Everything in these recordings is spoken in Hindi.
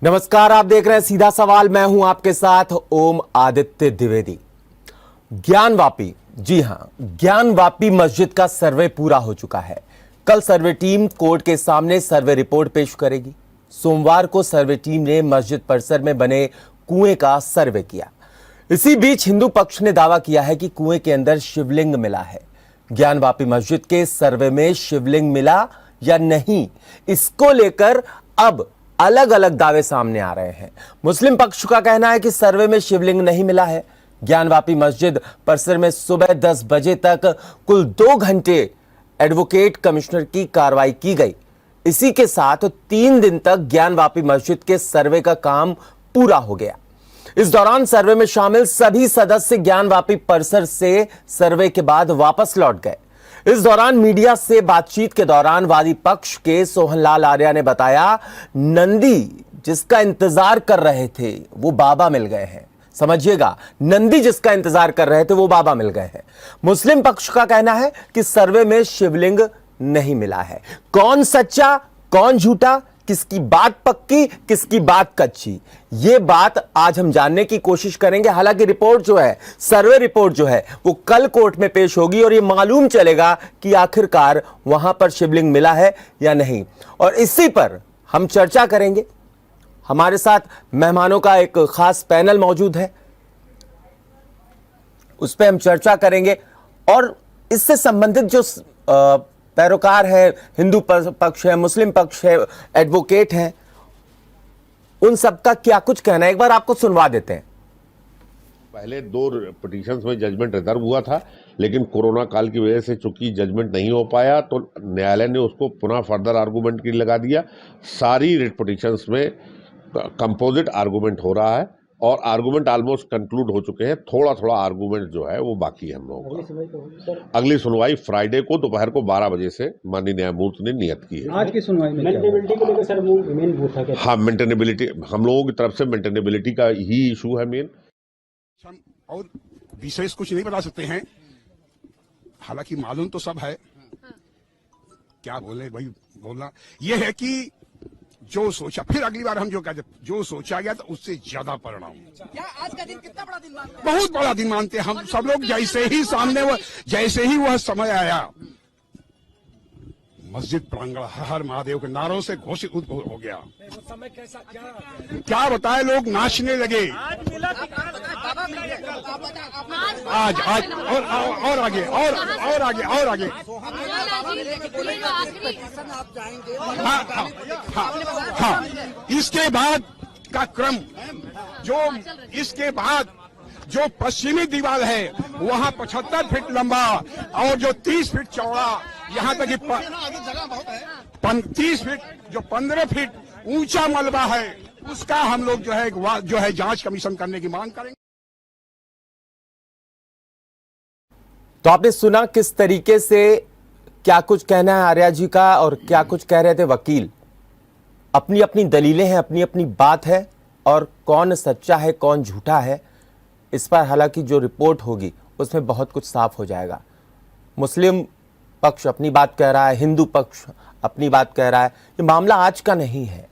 नमस्कार, आप देख रहे हैं सीधा सवाल। मैं हूं आपके साथ ओम आदित्य द्विवेदी। ज्ञानवापी, जी हां, ज्ञानवापी मस्जिद का सर्वे पूरा हो चुका है। कल सर्वे टीम कोर्ट के सामने सर्वे रिपोर्ट पेश करेगी। सोमवार को सर्वे टीम ने मस्जिद परिसर में बने कुएं का सर्वे किया। इसी बीच हिंदू पक्ष ने दावा किया है कि कुएं के अंदर शिवलिंग मिला है। ज्ञानवापी मस्जिद के सर्वे में शिवलिंग मिला या नहीं, इसको लेकर अब अलग अलग दावे सामने आ रहे हैं। मुस्लिम पक्ष का कहना है कि सर्वे में शिवलिंग नहीं मिला है। ज्ञानवापी मस्जिद परिसर में सुबह 10 बजे तक कुल 2 घंटे एडवोकेट कमिश्नर की कार्रवाई की गई। इसी के साथ 3 दिन तक ज्ञानवापी मस्जिद के सर्वे का काम पूरा हो गया। इस दौरान सर्वे में शामिल सभी सदस्य ज्ञानवापी परिसर से सर्वे के बाद वापस लौट गए। इस दौरान मीडिया से बातचीत के दौरान वादी पक्ष के सोहनलाल आर्या ने बताया, नंदी जिसका इंतजार कर रहे थे वो बाबा मिल गए हैं। समझिएगा, नंदी जिसका इंतजार कर रहे थे वो बाबा मिल गए हैं। मुस्लिम पक्ष का कहना है कि सर्वे में शिवलिंग नहीं मिला है। कौन सच्चा कौन झूठा, किसकी बात पक्की किसकी बात कच्ची, ये बात आज हम जानने की कोशिश करेंगे। हालांकि रिपोर्ट जो है, सर्वे रिपोर्ट जो है, वो कल कोर्ट में पेश होगी और ये मालूम चलेगा कि आखिरकार वहां पर शिवलिंग मिला है या नहीं। और इसी पर हम चर्चा करेंगे। हमारे साथ मेहमानों का एक खास पैनल मौजूद है, उस पर हम चर्चा करेंगे। और इससे संबंधित जो पैरोकार है, हिंदू पक्ष है, मुस्लिम पक्ष है, एडवोकेट हैं, उन सबका क्या कुछ कहना है, एक बार आपको सुनवा देते हैं। पहले 2 पिटीशंस में जजमेंट रिजर्व हुआ था, लेकिन कोरोना काल की वजह से चूंकि जजमेंट नहीं हो पाया तो न्यायालय ने उसको पुनः फर्दर आर्गूमेंट के लिए लगा दिया। सारी रिट पिटीशंस में कंपोजिट आर्गूमेंट हो रहा है और आर्गूमेंट ऑलमोस्ट कंक्लूड हो चुके हैं। थोड़ा थोड़ा आर्गूमेंट जो है वो बाकी है हम लोगों का। अगली सुनवाई फ्राइडे को दोपहर को 12 बजे से माननीय न्यायमूर्ति ने नियत की है। आज की सुनवाई में मेंटेनेबिलिटी को लेकर सर मेन वो था क्या? हाँ, मेंटेनेबिलिटी हम लोगों की तरफ से मेंटेनेबिलिटी का ही इशू है मेन। और विशेष कुछ नहीं बता सकते हैं, हालांकि मालूम तो सब है। क्या बोले भाई, बोलना यह है कि जो सोचा, फिर अगली बार हम जो कहते, जो सोचा गया तो उससे ज्यादा परिणाम। क्या आज का दिन कितना बड़ा दिन मानते हैं? बहुत बड़ा दिन मानते हैं हम सब लोग। जैसे ही सामने जैसे ही वह समय आया, मस्जिद प्रांगण हर हर महादेव के नारों से घोषित हो गया। समय कैसा क्या बताए, लोग नाचने लगे। आज और आगे और आगे और आगे। हाँ, इसके बाद का क्रम इसके बाद जो पश्चिमी दीवार है वहाँ 75 फीट लंबा और जो 30 फीट चौड़ा, यहाँ तक कि 30 फीट जो 15 फीट ऊंचा मलबा है, उसका हम लोग जो है जांच कमीशन करने की मांग करेंगे। तो आपने सुना किस तरीके से क्या कुछ कहना है आर्या जी का और क्या कुछ कह रहे थे वकील। अपनी अपनी दलीलें हैं, अपनी अपनी बात है, और कौन सच्चा है कौन झूठा है, इस पर हालांकि जो रिपोर्ट होगी उसमें बहुत कुछ साफ हो जाएगा। मुस्लिम पक्ष अपनी बात कह रहा है, हिंदू पक्ष अपनी बात कह रहा है। ये मामला आज का नहीं है,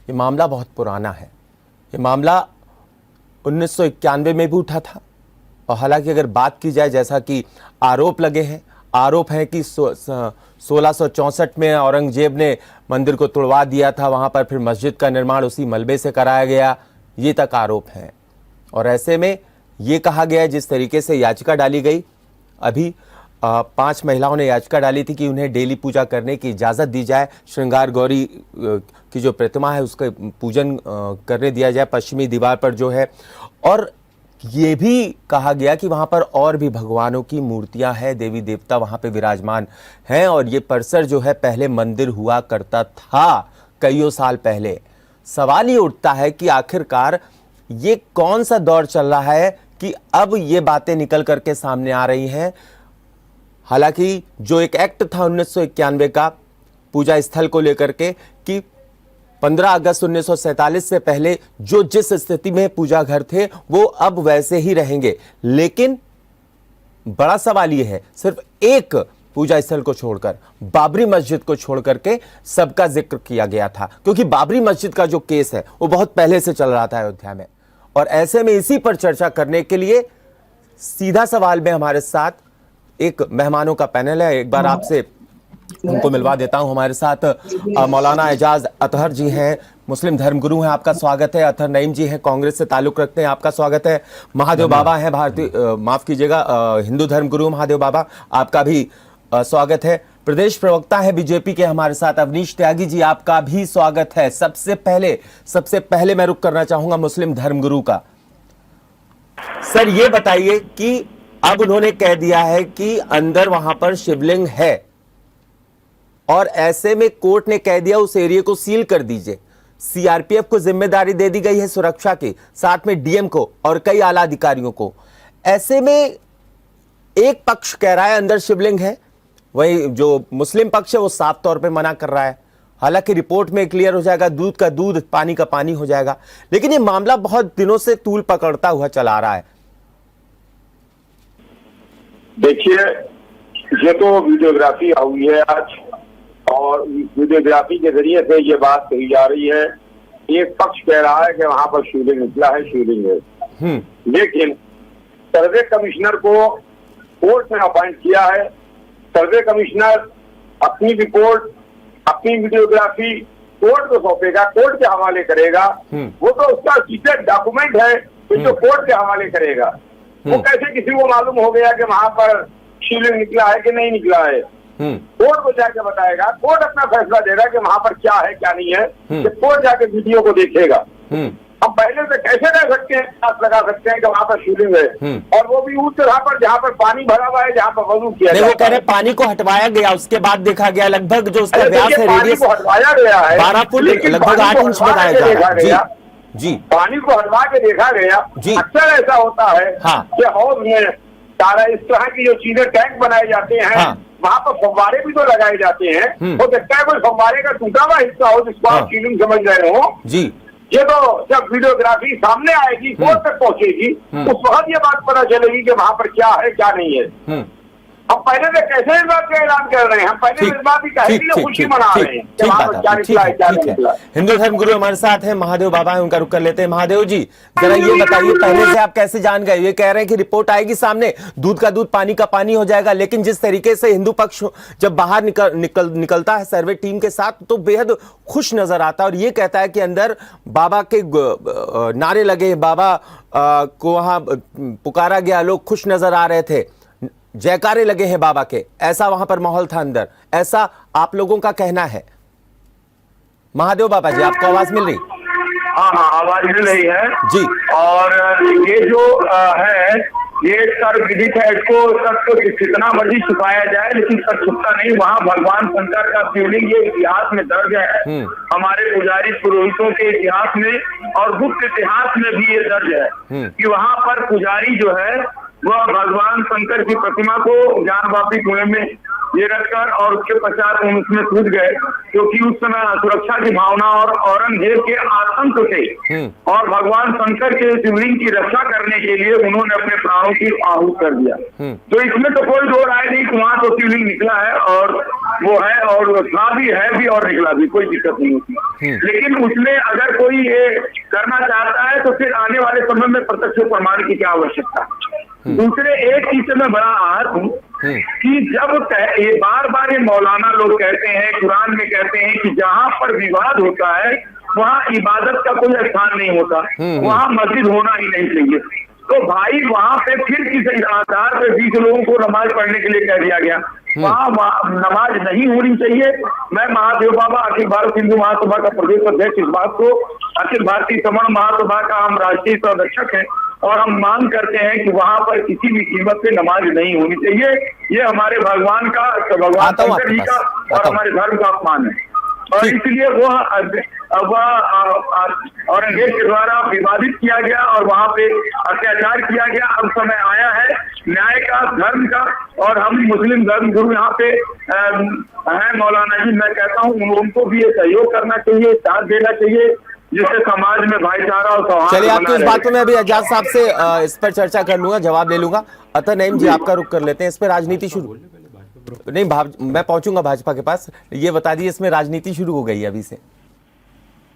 ये मामला बहुत पुराना है। ये मामला 1991 में भी उठा था। और हालांकि अगर बात की जाए, जैसा कि आरोप लगे हैं, आरोप है कि 1664 में औरंगजेब ने मंदिर को तोड़वा दिया था, वहां पर फिर मस्जिद का निर्माण उसी मलबे से कराया गया, ये तक आरोप हैं। और ऐसे में ये कहा गया है, जिस तरीके से याचिका डाली गई, अभी 5 महिलाओं ने याचिका डाली थी कि उन्हें डेली पूजा करने की इजाज़त दी जाए, श्रृंगार गौरी की जो प्रतिमा है उसका पूजन करने दिया जाए पश्चिमी दीवार पर जो है। और ये भी कहा गया कि वहाँ पर और भी भगवानों की मूर्तियाँ हैं, देवी देवता वहाँ पे विराजमान हैं, और ये परिसर जो है पहले मंदिर हुआ करता था कईयों साल पहले। सवाल ये उठता है कि आखिरकार ये कौन सा दौर चल रहा है कि अब ये बातें निकल करके सामने आ रही हैं। हालांकि जो एक एक्ट था 1991 का पूजा स्थल को लेकर के कि 15 अगस्त 1947 से पहले जो जिस स्थिति में पूजा घर थे वो अब वैसे ही रहेंगे, लेकिन बड़ा सवाल यह है, सिर्फ एक पूजा स्थल को छोड़कर, बाबरी मस्जिद को छोड़कर के सबका जिक्र किया गया था, क्योंकि बाबरी मस्जिद का जो केस है वो बहुत पहले से चल रहा था अयोध्या में। और ऐसे में इसी पर चर्चा करने के लिए सीधा सवाल में हमारे साथ एक मेहमानों का पैनल है। एक बार आपसे उनको मिलवा देता हूं। हमारे साथ मौलाना एजाज अतहर जी हैं, मुस्लिम धर्मगुरु हैं, आपका स्वागत है। अतहर नईम जी हैं, कांग्रेस से ताल्लुक रखते हैं, आपका स्वागत है। महादेव बाबा हैं, भारतीय माफ कीजिएगा हिंदू धर्मगुरु महादेव बाबा, आपका भी स्वागत है। प्रदेश प्रवक्ता है बीजेपी के हमारे साथ अवनीश त्यागी जी, आपका भी स्वागत है। सबसे पहले मैं रुख करना चाहूंगा मुस्लिम धर्मगुरु का। सर ये बताइए कि अब उन्होंने कह दिया है कि अंदर वहां पर शिवलिंग है और ऐसे में कोर्ट ने कह दिया उस एरिया को सील कर दीजिए। सीआरपीएफ को जिम्मेदारी दे दी गई है सुरक्षा की, साथ में डीएम को और कई आला अधिकारियों को। ऐसे में एक पक्ष कह रहा है अंदर शिवलिंग है, वही जो मुस्लिम पक्ष है वो साफ तौर पे मना कर रहा है। हालांकि रिपोर्ट में क्लियर हो जाएगा, दूध का दूध पानी का पानी हो जाएगा, लेकिन ये मामला बहुत दिनों से तूल पकड़ता हुआ चला आ रहा है। देखिए, ये तो वीडियोग्राफी हुई है आज, और वीडियोग्राफी के जरिए से ये बात कही जा रही है। एक पक्ष कह रहा है कि वहां पर शिवलिंग निकला है, शिवलिंग है, लेकिन सर्वे कमिश्नर को कोर्ट ने अपॉइंट किया है। सर्वे कमिश्नर अपनी रिपोर्ट, अपनी वीडियोग्राफी कोर्ट को सौंपेगा, कोर्ट के हवाले करेगा। वो तो उसका सीक्रेट डॉक्यूमेंट है जो कोर्ट के हवाले करेगा। वो कैसे किसी को मालूम हो गया कि वहां पर शिवलिंग निकला है कि नहीं निकला है? कोर्ट को जाके बताएगा, कोर्ट अपना फैसला देगा कि वहां पर क्या है क्या नहीं है। कि कोर्ट जाके वीडियो को देखेगा। हम पहले से कैसे कह सकते हैं, आस लगा सकते हैं कि वहां पर शिवलिंग है, और वो भी उस जगह पर जहां पर पानी भरा हुआ है, जहां पर वजू किया वो कह रहे पानी को हटवाया गया, उसके बाद देखा गया लगभग जो उसका व्यास है, रेडियस को हटवाया गया है 12 फुट लगभग 8 इंच बताया जा रहा है। जी, पानी को हटवा के देखा गया। अक्सर ऐसा होता है कि हौज में सारा इस तरह की जो चीजें टैंक बनाए जाते हैं, वहां पर फव्वारे भी तो लगाए जाते हैं। हो सकता है कोई फव्वारे का टूटा हुआ हिस्सा हो जिसको आप शिवलिंग समझ रहे हो। जी, ये तो जब वीडियोग्राफी सामने आएगी, कोर्ट तक पहुंचेगी, उस वक्त ये बात पता चलेगी कि वहां पर क्या है क्या नहीं है। हम पहले से कैसे इस बात का ऐलान कर रहे हैं? हम पहले इस बात की कहे कि खुशी मना रहे हैं कि वहां पर क्या निकला है क्या नहीं निकला। हिंदू धर्मगुरु हमारे साथ हैं, महादेव बाबा हैं, उनका रुख कर लेते हैं। महादेव जी, जरा ये बताइए, पहले से आप कैसे जान गए? ये कह रहे हैं कि रिपोर्ट आएगी सामने, दूध का दूध पानी का पानी हो जाएगा, लेकिन जिस तरीके से हिंदू पक्ष जब बाहर निकलता है सर्वे टीम के साथ तो बेहद खुश नजर आता है और ये कहता है कि अंदर बाबा के नारे लगे, बाबा को वहां पुकारा गया, लोग खुश नजर आ रहे थे, जयकारे लगे हैं बाबा के, ऐसा वहां पर माहौल था अंदर, ऐसा आप लोगों का कहना है। महादेव बाबा जी, आपको आवाज मिल रही? हाँ, आवाज मिल रही है जी। और ये जो है ये सर्व विदित है, इसको सबको कितना मर्जी छुपाया जाए लेकिन सब छुपता नहीं। वहाँ भगवान शंकर का शिवलिंग ये इतिहास में दर्ज है, हमारे पुजारी पुरोहितों के इतिहास में और गुप्त इतिहास में भी ये दर्ज है कि वहाँ पर पुजारी जो है वह भगवान शंकर की प्रतिमा को ज्ञानवापी कुएं में ये रखकर और उसके पश्चात उसमें कूद गए, क्योंकि उस समय सुरक्षा की भावना और औरंगजेब के आतंक से और भगवान शंकर के शिवलिंग की रक्षा करने के लिए उन्होंने अपने प्राणों की आहूत कर दिया। तो इसमें तो कोई दो राय नहीं, वहां तो शिवलिंग निकला है और वो है और था भी, है भी और निकला भी, कोई दिक्कत नहीं होती। लेकिन उसमें अगर कोई ये करना चाहता है तो फिर आने वाले समय में प्रत्यक्ष प्रमाण की क्या आवश्यकता। दूसरे एक चीज से मैं बड़ा आहत हूँ कि जब ये बार बार ये मौलाना लोग कहते हैं, कुरान में कहते हैं कि जहाँ पर विवाद होता है वहाँ इबादत का कोई स्थान नहीं होता, वहाँ मस्जिद होना ही नहीं चाहिए। तो भाई वहाँ पे फिर किसी आधार पे 20 लोगों को नमाज पढ़ने के लिए कह दिया गया, वहाँ नमाज नहीं होनी चाहिए। मैं महादेव बाबा अखिल भारत हिंदू महासभा का प्रदेश अध्यक्ष इस बात को, अखिल भारतीय समण महासभा का हम राष्ट्रीय संरक्षक हैं और हम मांग करते हैं कि वहाँ पर किसी भी कीमत पे नमाज नहीं होनी चाहिए। ये हमारे भगवान का, भगवान शंकर जी का और हमारे धर्म का अपमान है और इसलिए वह औरंगजेब के द्वारा विवादित किया गया और वहाँ पे अत्याचार किया गया। अब समय आया है न्याय का, धर्म का, और हम मुस्लिम धर्म गुरु यहाँ पे हैं मौलाना जी, मैं कहता हूँ उनको भी ये सहयोग करना चाहिए, साथ देना चाहिए, जिससे समाज में भाईचारा और सौहार्द। चलिए, आपकी इस बात को मैं अभी एजाज साहब से इस पर चर्चा कर लूंगा, जवाब ले लूंगा। अतहर नईम जी, आपका रुख कर लेते हैं, इस पर राजनीति शुरू। नहीं मैं पहुंचूंगा भाजपा के पास। ये बता दिए, इसमें राजनीति शुरू हो गई अभी से।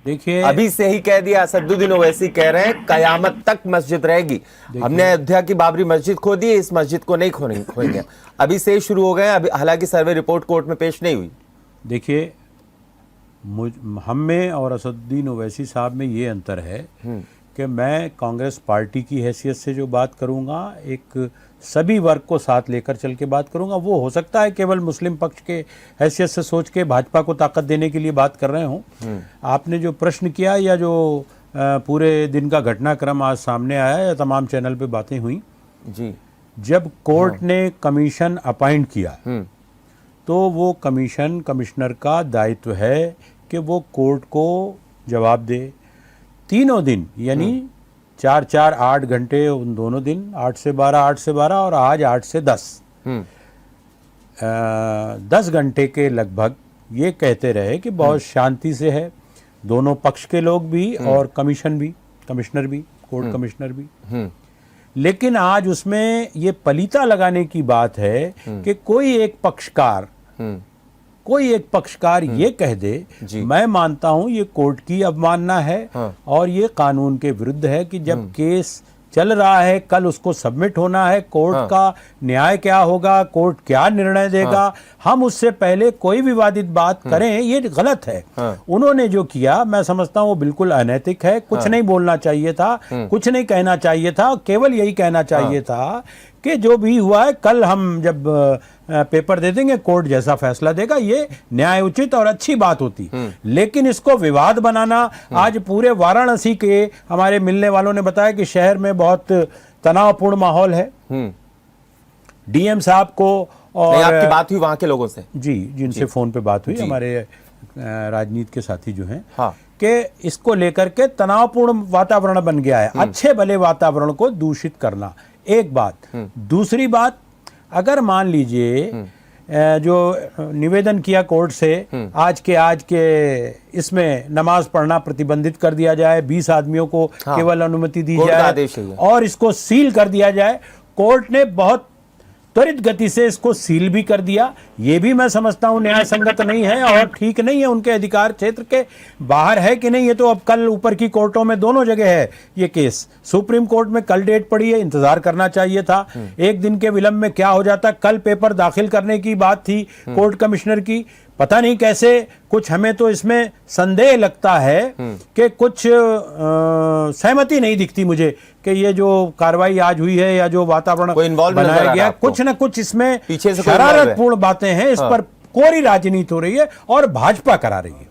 देखिए, अभी से ही कह दिया असदुद्दीन ओवैसी, कह रहे हैं कयामत तक मस्जिद रहेगी। हमने अयोध्या की बाबरी मस्जिद खो दी, इस मस्जिद को नहीं खोएंगे। अभी से ही शुरू हो गए। अभी हालांकि सर्वे रिपोर्ट कोर्ट में पेश नहीं हुई। देखिए, हम में और असदुद्दीन ओवैसी साहब में ये अंतर है कि मैं कांग्रेस पार्टी की हैसियत से जो बात करूंगा, एक सभी वर्ग को साथ लेकर चल के बात करूंगा। वो हो सकता है केवल मुस्लिम पक्ष के हैसियत से सोच के भाजपा को ताकत देने के लिए बात कर रहे हूं। आपने जो प्रश्न किया या जो पूरे दिन का घटनाक्रम आज सामने आया या तमाम चैनल पे बातें हुई जी, जब कोर्ट ने कमीशन अपॉइंट किया तो वो कमिश्नर का दायित्व है कि वो कोर्ट को जवाब दे। तीनों दिन यानी 4-4 8 घंटे उन दोनों दिन, 8 से 12 और आज 8 से 10 10 घंटे के लगभग ये कहते रहे कि बहुत शांति से है। दोनों पक्ष के लोग भी और कमिश्नर भी, कोर्ट कमिश्नर भी। लेकिन आज उसमें ये पलीता लगाने की बात है कि कोई एक पक्षकार ये कह दे, मैं मानता हूं ये कोर्ट की अवमानना है और ये कानून के विरुद्ध है कि जब केस चल रहा है, कल उसको सबमिट होना है, कोर्ट का न्याय क्या होगा, कोर्ट क्या निर्णय देगा, हम उससे पहले कोई विवादित बात करें, ये गलत है। उन्होंने जो किया मैं समझता हूं वो बिल्कुल अनैतिक है। कुछ नहीं बोलना चाहिए था, कुछ नहीं कहना चाहिए था, केवल यही कहना चाहिए था कि जो भी हुआ है कल हम जब पेपर दे देंगे, कोर्ट जैसा फैसला देगा, ये न्याय उचित और अच्छी बात होती। लेकिन इसको विवाद बनाना, आज पूरे वाराणसी के हमारे मिलने वालों ने बताया कि शहर में बहुत तनावपूर्ण माहौल है। डीएम साहब को और आपकी बात हुई वहां के लोगों से? जी, जिनसे फोन पे बात हुई, हमारे राजनीति के साथी जो हैं, कि इसको लेकर के तनावपूर्ण वातावरण बन गया है। अच्छे भले वातावरण को दूषित करना एक बात। दूसरी बात, अगर मान लीजिए जो निवेदन किया कोर्ट से आज के इसमें नमाज पढ़ना प्रतिबंधित कर दिया जाए, 20 आदमियों को केवल अनुमति दी जाए और इसको सील कर दिया जाए। कोर्ट ने बहुत त्वरित गति से इसको सील भी कर दिया। ये भी मैं समझता हूं न्याय संगत नहीं है और ठीक नहीं है, उनके अधिकार क्षेत्र के बाहर है कि नहीं, ये तो अब कल ऊपर की कोर्टों में दोनों जगह है ये केस। सुप्रीम कोर्ट में कल डेट पड़ी है, इंतजार करना चाहिए था। एक दिन के विलंब में क्या हो जाता। कल पेपर दाखिल करने की बात थी कोर्ट कमिश्नर की, पता नहीं कैसे कुछ, हमें तो इसमें संदेह लगता है कि कुछ सहमति नहीं दिखती मुझे कि ये जो कार्रवाई आज हुई है या जो वातावरण बनाया गया, कुछ न कुछ इसमें पीछे से शरारतपूर्ण बातें हैं। इस पर कोरी राजनीति हो रही है और भाजपा करा रही है।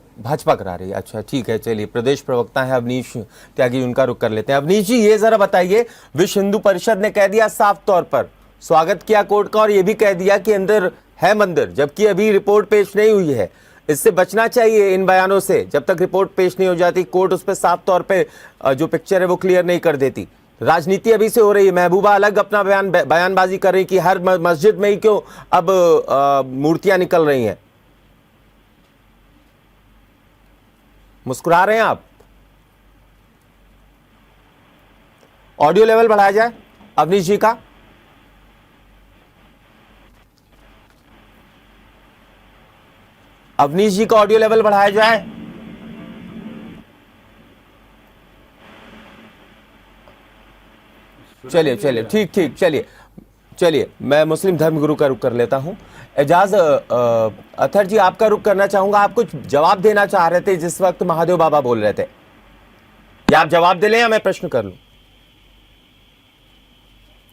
अच्छा, ठीक है, चलिए। प्रदेश प्रवक्ता है अवनीश त्यागी, उनका रुख कर लेते हैं। अवनीश जी, ये जरा बताइए, विश्व हिंदू परिषद ने कह दिया साफ तौर पर, स्वागत किया कोर्ट का और ये भी कह दिया कि अंदर है मंदिर, जबकि अभी रिपोर्ट पेश नहीं हुई है। इससे बचना चाहिए इन बयानों से। जब तक रिपोर्ट पेश नहीं हो जाती, कोर्ट उस पर साफ तौर पे जो पिक्चर है वो क्लियर नहीं कर देती। राजनीति अभी से हो रही है। महबूबा अलग अपना बयानबाजी कर रही कि हर मस्जिद में ही क्यों अब मूर्तियां निकल रही हैं। मुस्कुरा रहे हैं आप? ऑडियो लेवल बढ़ाया जाए अवनीश जी का। अवनीश जी का ऑडियो लेवल बढ़ाया जाए। चलिए, ठीक, चलिए, मैं मुस्लिम धर्मगुरु का रुख कर लेता हूं। एजाज अथर जी, आपका रुख करना चाहूंगा। आप कुछ जवाब देना चाह रहे थे जिस वक्त महादेव बाबा बोल रहे थे, या आप जवाब दे लें या मैं प्रश्न कर लूं?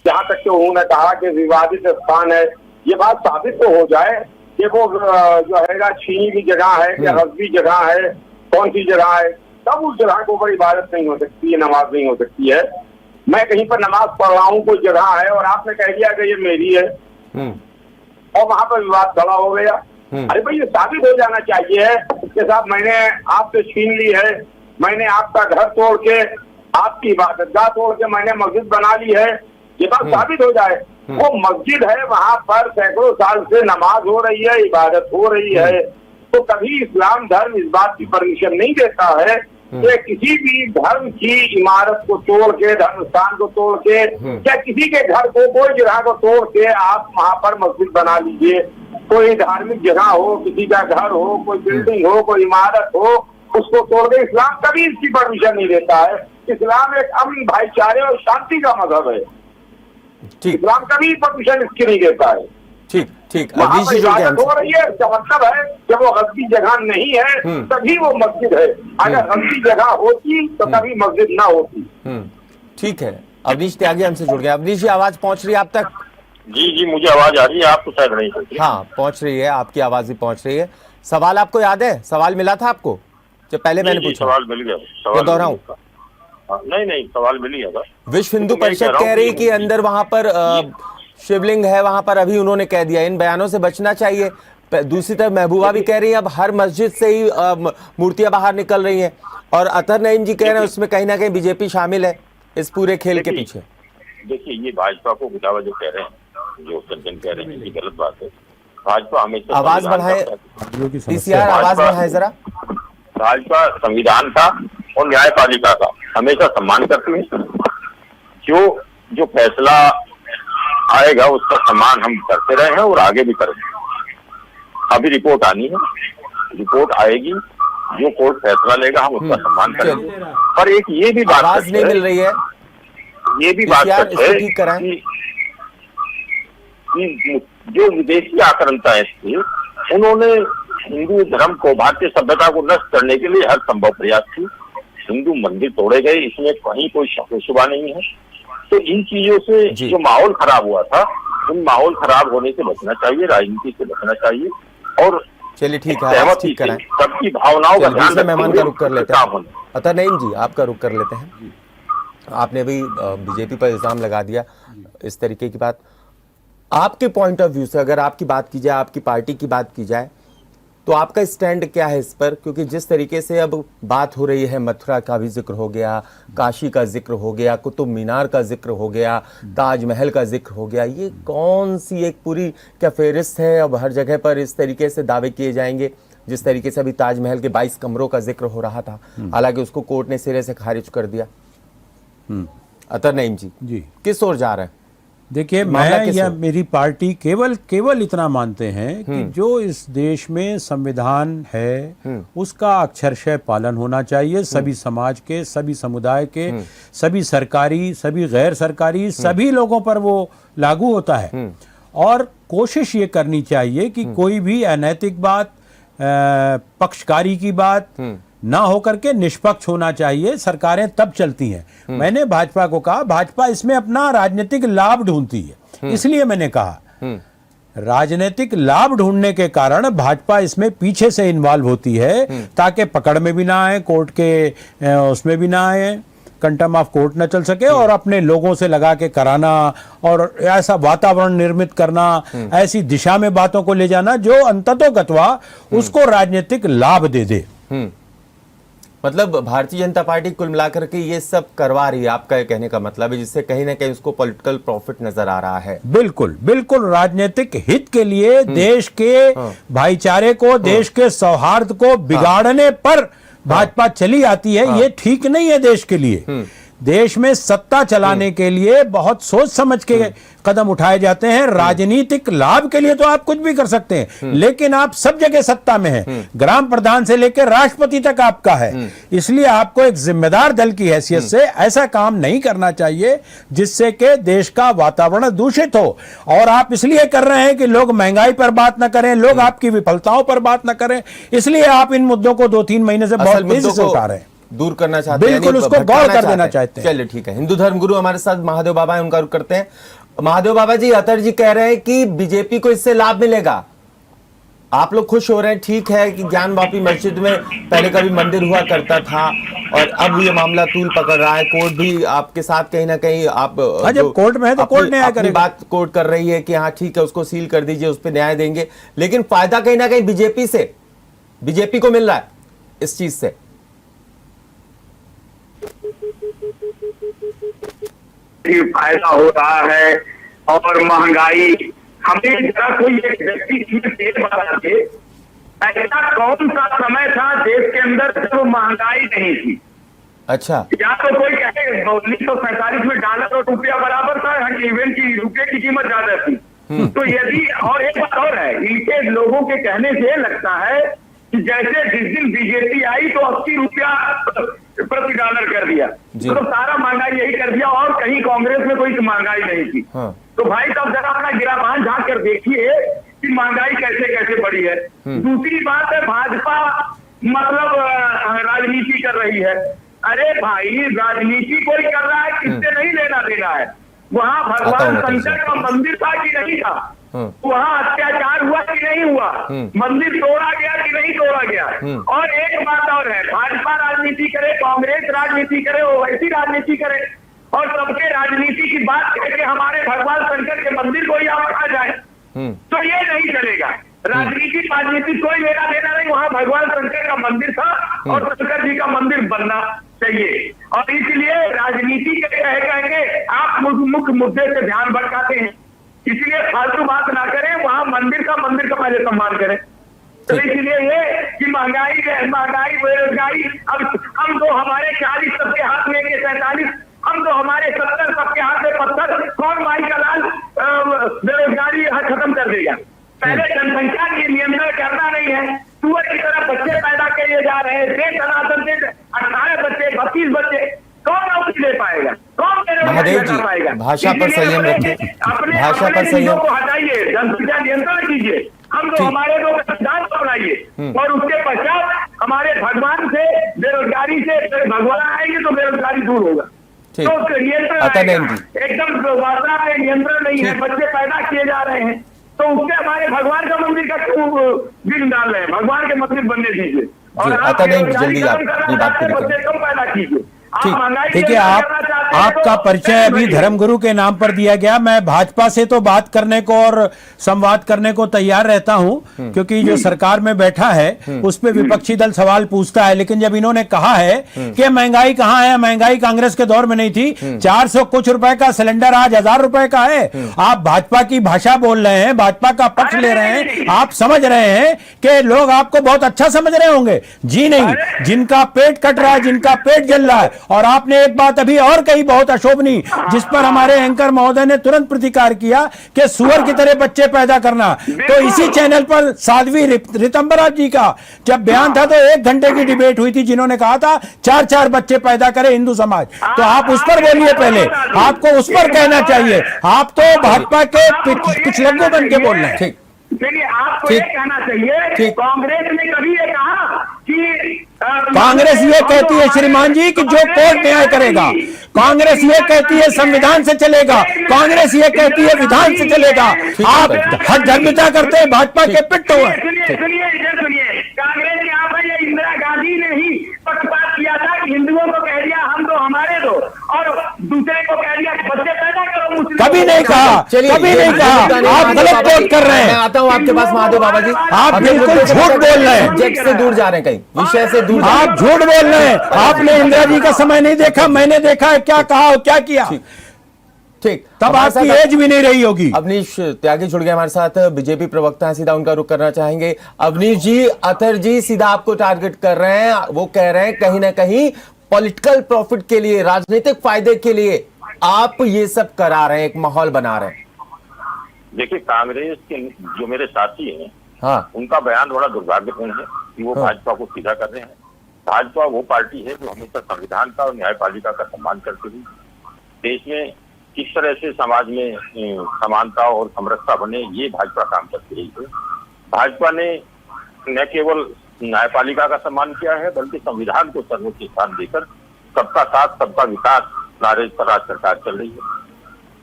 जहां तक कि उन्होंने कहा कि विवादित स्थान है, ये बात साबित तो हो जाए कि वो जो है छीनी की जगह है या रस्बी जगह है, कौन सी जगह है, तब उस जगह के ऊपर इबादत नहीं हो सकती है, नमाज नहीं हो सकती है। मैं कहीं पर नमाज पढ़ रहा हूँ, कोई जगह है और आपने कह दिया कि ये मेरी है और वहां पर विवाद खड़ा हो गया। अरे भाई, ये साबित हो जाना चाहिए कि साहब मैंने आपसे छीन ली है, मैंने आपका घर तोड़ के, आपकी इबादतगाह तोड़ के मैंने मस्जिद बना ली है, ये बात साबित हो जाए। वो मस्जिद है, वहां पर सैकड़ों साल से नमाज हो रही है, इबादत हो रही है, तो कभी इस्लाम धर्म इस बात की परमिशन नहीं देता है कि किसी भी धर्म की इमारत को तोड़ के, धर्म स्थान को तोड़ के, या किसी के घर को, कोई जगह को तोड़ के आप वहां पर मस्जिद बना लीजिए। कोई धार्मिक जगह हो, किसी का घर हो, कोई बिल्डिंग हो, कोई इमारत हो, उसको तोड़ दे। इस्लाम कभी इसकी परमिशन नहीं देता है। इस्लाम एक अमन, भाईचारे और शांति का मजहब है। ठीक, इस्लाम कभी परमिशन इसकी नहीं देता है। ठीक, ठीक। वहाँ अवनीश पर जी जुड़ गए इबादत हो हमसे। रही है, इसका मतलब है जब वो गलती जगह नहीं है तभी वो मस्जिद है। अगर गलती जगह होती तो कभी मस्जिद ना होती। ठीक है, अवनीश त्यागी हमसे जुड़ गए। अवनीश जी, आवाज पहुंच रही है आप तक? जी, मुझे आवाज आ रही है, आपको शायद नहीं होती। हाँ, पहुंच रही है, आपकी आवाज भी पहुंच रही है। सवाल आपको याद है? सवाल मिला था आपको जो पहले मैंने पूछा? सवाल मिल गया। मैं दोहराऊं? नहीं, सवाल मिल गया था। विश्व हिंदू तो मैं परिषद कह रहा कह हूं रही कि कि अंदर वहां पर शिवलिंग है, वहां पर अभी उन्होंने कह दिया। इन बयानों से बचना चाहिए। दूसरी तरफ महबूबा भी कह रही है अब हर मस्जिद से ही मूर्तियां बाहर निकल रही हैं, और अतर नईम जी कह रहे हैं उसमें कहीं ना कहीं बीजेपी शामिल है इस पूरे खेल के पीछे। देखिए, ये भाजपा को गिलावा जो कह रहे हैं, जो सज्जन कह रहे हैं, ये गलत बात है। भाजपा हमेशा आवाज बढ़ाए, पीसीआर आवाज बढ़ाए जरा। भाजपा संविधान का और न्यायपालिका का हमेशा सम्मान करती है। जो फैसला आएगा उसका सम्मान हम करते रहे हैं और आगे भी करेंगे। अभी रिपोर्ट आनी है, रिपोर्ट आएगी, जो कोर्ट फैसला लेगा हम उसका सम्मान करेंगे। पर एक ये भी बात आवाज नहीं मिल रही है, ये भी बात सच है ठीक कराएं। कि जो विदेशी आक्रांताएं थी, उन्होंने हिंदू धर्म को, भारतीय सभ्यता को नष्ट करने के लिए हर संभव प्रयास की। हिंदू मंदिर तोड़े गए, इसमें कहीं कोई शक शुबा नहीं है। तो इन चीजों से जो माहौल खराब हुआ था, उन माहौल खराब होने से बचना चाहिए, राजनीति से बचना चाहिए। और चलिए ठीक है, आवाज ठीक कराएं। सबकी भावनाओं का ध्यान, मेहमान का रुख कर लेते हैं। अतर नईम जी, आपका रुख कर लेते हैं। आपने भी बीजेपी पर इल्जाम लगा दिया इस तरीके की बात। आपके पॉइंट ऑफ व्यू से अगर आपकी बात की जाए, आपकी पार्टी की बात की जाए, तो आपका स्टैंड क्या है इस पर? क्योंकि जिस तरीके से अब बात हो रही है, मथुरा का भी जिक्र हो गया, काशी का जिक्र हो गया, कुतुब मीनार का जिक्र हो गया, ताजमहल का जिक्र हो गया, ये कौन सी एक पूरी क्या फेहरिस्त है? अब हर जगह पर इस तरीके से दावे किए जाएंगे। जिस तरीके से अभी ताजमहल के 22 कमरों का जिक्र हो रहा था, हालांकि उसको कोर्ट ने सिरे से खारिज कर दिया। अतर नईम जी, किस ओर जा रहे हैं? देखिए, मैं या मेरी पार्टी केवल इतना मानते हैं कि जो इस देश में संविधान है उसका अक्षरशः पालन होना चाहिए। सभी समाज के, सभी समुदाय के, सभी सरकारी, सभी गैर सरकारी, सभी लोगों पर वो लागू होता है। और कोशिश ये करनी चाहिए कि कोई भी अनैतिक बात, पक्षकारी की बात ना होकर के निष्पक्ष होना चाहिए। सरकारें तब चलती हैं। मैंने भाजपा को कहा, भाजपा इसमें अपना राजनीतिक लाभ ढूंढती है, इसलिए मैंने कहा राजनीतिक लाभ ढूंढने के कारण भाजपा इसमें पीछे से इन्वॉल्व होती है, ताकि पकड़ में भी ना आए, कोर्ट के उसमें भी ना आए, कंटेम्प्ट ऑफ कोर्ट न चल सके, और अपने लोगों से लगा के कराना और ऐसा वातावरण निर्मित करना, ऐसी दिशा में बातों को ले जाना जो अंततोगत्वा उसको राजनीतिक लाभ दे दे। मतलब भारतीय जनता पार्टी कुल मिलाकर के ये सब करवा रही है, आपका कहने का मतलब है, जिससे कहीं ना कहीं उसको पॉलिटिकल प्रॉफिट नजर आ रहा है। बिल्कुल राजनीतिक हित के लिए, देश के भाईचारे को, देश के सौहार्द को बिगाड़ने पर भाजपा चली आती है। ये ठीक नहीं है देश के लिए। देश में सत्ता चलाने के लिए बहुत सोच समझ के कदम उठाए जाते हैं। राजनीतिक लाभ के लिए तो आप कुछ भी कर सकते हैं, लेकिन आप सब जगह सत्ता में हैं, ग्राम प्रधान से लेकर राष्ट्रपति तक आपका है। इसलिए आपको एक जिम्मेदार दल की हैसियत से ऐसा काम नहीं करना चाहिए जिससे कि देश का वातावरण दूषित हो। और आप इसलिए कर रहे हैं कि लोग महंगाई पर बात न करें, लोग आपकी विफलताओं पर बात न करें, इसलिए आप इन मुद्दों को 2-3 महीने से बहुत तेजी से उठा रहे हैं, दूर करना चाहते हैं, बिल्कुल उसको गौर कर देना चाहते हैं। चलिए ठीक है, हिंदू धर्म गुरु हमारे साथ महादेव बाबा है, उनका रुख करते हैं। महादेव बाबा जी, अतर जी कह रहे हैं कि बीजेपी को इससे लाभ मिलेगा, आप लोग खुश हो रहे हैं, ठीक है कि ज्ञानवापी मस्जिद में पहले कभी मंदिर हुआ करता था और अब ये मामला तूल पकड़ रहा है, कोर्ट भी आपके साथ कहीं ना कहीं आप जब कोर्ट में है तो कोर्ट न्याय करेगा। बात कोर्ट कर रही है कि हाँ ठीक है उसको सील कर दीजिए, उस पर न्याय देंगे, लेकिन फायदा कहीं ना कहीं बीजेपी को मिल रहा है इस चीज से। फायदा हो रहा है और महंगाई, हमें जरा कोई एक व्यक्ति बता दे, ऐसा कौन सा समय था देश के अंदर जब महंगाई नहीं थी? अच्छा, या तो कोई कहे 1947 में डॉलर और रुपया बराबर था, इवेंट की रुपये की कीमत ज्यादा थी, तो यदि, और एक बात और है, इनके लोगों के कहने से लगता है कि जैसे जिस दिन बीजेपी आई तो 80 रुपया प्रति डॉलर कर दिया, तो सारा महंगाई यही कर दिया, और कहीं कांग्रेस में कोई महंगाई नहीं थी। तो भाई साहब जरा अपना गिराबान झांक कर देखिए कि महंगाई कैसे कैसे बढ़ी है। दूसरी बात है, भाजपा मतलब राजनीति कर रही है। अरे भाई, राजनीति कोई कर रहा है, किससे नहीं लेना देना है। वहाँ भगवान शंकर का मंदिर था कि नहीं था, वहाँ अत्याचार हुआ कि नहीं हुआ, मंदिर तोड़ा गया कि नहीं तोड़ा गया। और एक बात और है, भाजपा राजनीति करे, कांग्रेस राजनीति करे, वो वैसी राजनीति करे, और सबके राजनीति की बात करके हमारे भगवान शंकर के मंदिर को ही आप आ जाए, तो ये नहीं चलेगा। राजनीति कोई लेना देना नहीं, वहाँ भगवान शंकर का मंदिर था और शंकर जी का मंदिर बनना चाहिए। और इसलिए राजनीति के कहेंगे आप मुख्य मुद्दे से ध्यान भटकाते हैं, इसलिए फालतू बात ना करें, वहाँ मंदिर का पहले सम्मान करें। तो इसलिए ये कि महंगाई बेरोजगारी, अब हम तो हमारे 40 सबके हाथ में 47, हम तो हमारे 70 सबके हाथ में पत्थर, कौन माई का लाल बेरोजगारी खत्म कर देगा। पहले जनसंख्या की नियंत्रण करना नहीं है, सुअर की तरह बच्चे पैदा किए जा रहे हैं, देश सनातन से 18 बच्चे 32 बच्चे, कौन नौकरी दे पाएगा, कौन महादेव जी पाएगा। भाषा पर संयम रखिए, भाषा पर संयम को हटाइए, जनसंख्या नियंत्रण कीजिए, हम तो हमारे दो सिद्धांत अपनाइए, और उसके पश्चात हमारे भगवान से बेरोजगारी से भगवान आएंगे तो बेरोजगारी दूर होगा। तो नियंत्रण एकदम वार्ता पे नियंत्रण नहीं है, बच्चे पैदा किए जा रहे हैं, तो उससे हमारे भगवान का मंदिर का क्यों बिल डाल रहे हैं, भगवान के मंदिर बनने दीजिए। और जल्दी आप बात बच्चे कम पैदा कीजिए। देखिए, आपका परिचय अभी धर्मगुरु के नाम पर दिया गया। मैं भाजपा से तो बात करने को और संवाद करने को तैयार रहता हूं, क्योंकि जो सरकार में बैठा है उस पे विपक्षी दल सवाल पूछता है, लेकिन जब इन्होंने कहा है कि महंगाई कहां है, महंगाई कांग्रेस के दौर में नहीं थी, 400 कुछ रुपए का सिलेंडर आज 1000 रुपए का है। आप भाजपा की भाषा बोल रहे हैं, भाजपा का पक्ष ले रहे हैं, आप समझ रहे हैं कि लोग आपको बहुत अच्छा समझ रहे होंगे। जी नहीं, जिनका पेट कट रहा है, जिनका पेट जल रहा है। और आपने एक बात अभी और कही बहुत अशोभनीय, जिस पर हमारे एंकर महोदय ने तुरंत प्रतिकार किया कि सुअर की तरह बच्चे पैदा करना। तो इसी चैनल पर साध्वी रितंबरा जी का जब बयान था तो 1 घंटे की डिबेट हुई थी, जिन्होंने कहा था 4-4 बच्चे पैदा करे हिंदू समाज। तो आप उस पर बोलिए, पहले आपको उस पर कहना चाहिए। आप तो भाजपा के पिछलग्गू बन के बोल रहे हैं। देखिए, आपको ये कहना चाहिए, कांग्रेस ने कभी ये कहा कि कांग्रेस ये कहती है श्रीमान जी कि जो कोर्ट न्याय करेगा, कांग्रेस ये कहती है संविधान से चलेगा, कांग्रेस ये कहती है विधान से चलेगा। आप हद धर्मिता करते हैं, भाजपा के पिट्टू हैं। सुनिए, कांग्रेस के यहाँ पर इंदिरा गांधी ने ही पक्षपात किया था कि हिंदुओं को कह दिया हम दो हमारे दो, और दूसरे को कह दिया बच्चे पैदा करो। कभी नहीं कहा, कभी नहीं कहा। आप गलत कोट कर रहे हैं। मैं आता हूँ आपके पास महादेव बाबा जी, आप बिल्कुल झूठ बोल रहे हैं, सब्जेक्ट से दूर जा रहे हैं, कहीं विषय से दूर। आप झूठ बोल रहे हैं। आपने इंदिरा जी का समय नहीं देखा, मैंने देखा है, क्या कहा और क्या किया। ठीक, तब आपकी एज भी नहीं रही होगी। अवनीश त्यागी जुड़ गए हमारे साथ, बीजेपी प्रवक्ता हैं, सीधा उनका रुख करना चाहेंगे। अवनीश जी, अतर जी सीधा आपको टारगेट कर रहे हैं, वो कह रहे हैं कहीं ना कहीं पॉलिटिकल प्रॉफिट के लिए, राजनीतिक फायदे के लिए आप ये सब करा रहे हैं, एक माहौल बना रहे हैं। देखिए, कांग्रेस के जो मेरे साथी हैं, हाँ, उनका बयान बड़ा दुर्भाग्यपूर्ण है कि वो भाजपा को सीधा कर रहे हैं। भाजपा वो पार्टी है जो हमेशा संविधान का और न्यायपालिका का सम्मान करती हुई देश में किस तरह से समाज में समानता और समरसता बने, ये भाजपा काम करती रही है। भाजपा ने न केवल न्यायपालिका का सम्मान किया है, बल्कि संविधान को सर्वोच्च स्थान देकर सबका साथ सबका विकास नारे पर आज सरकार चल रही है।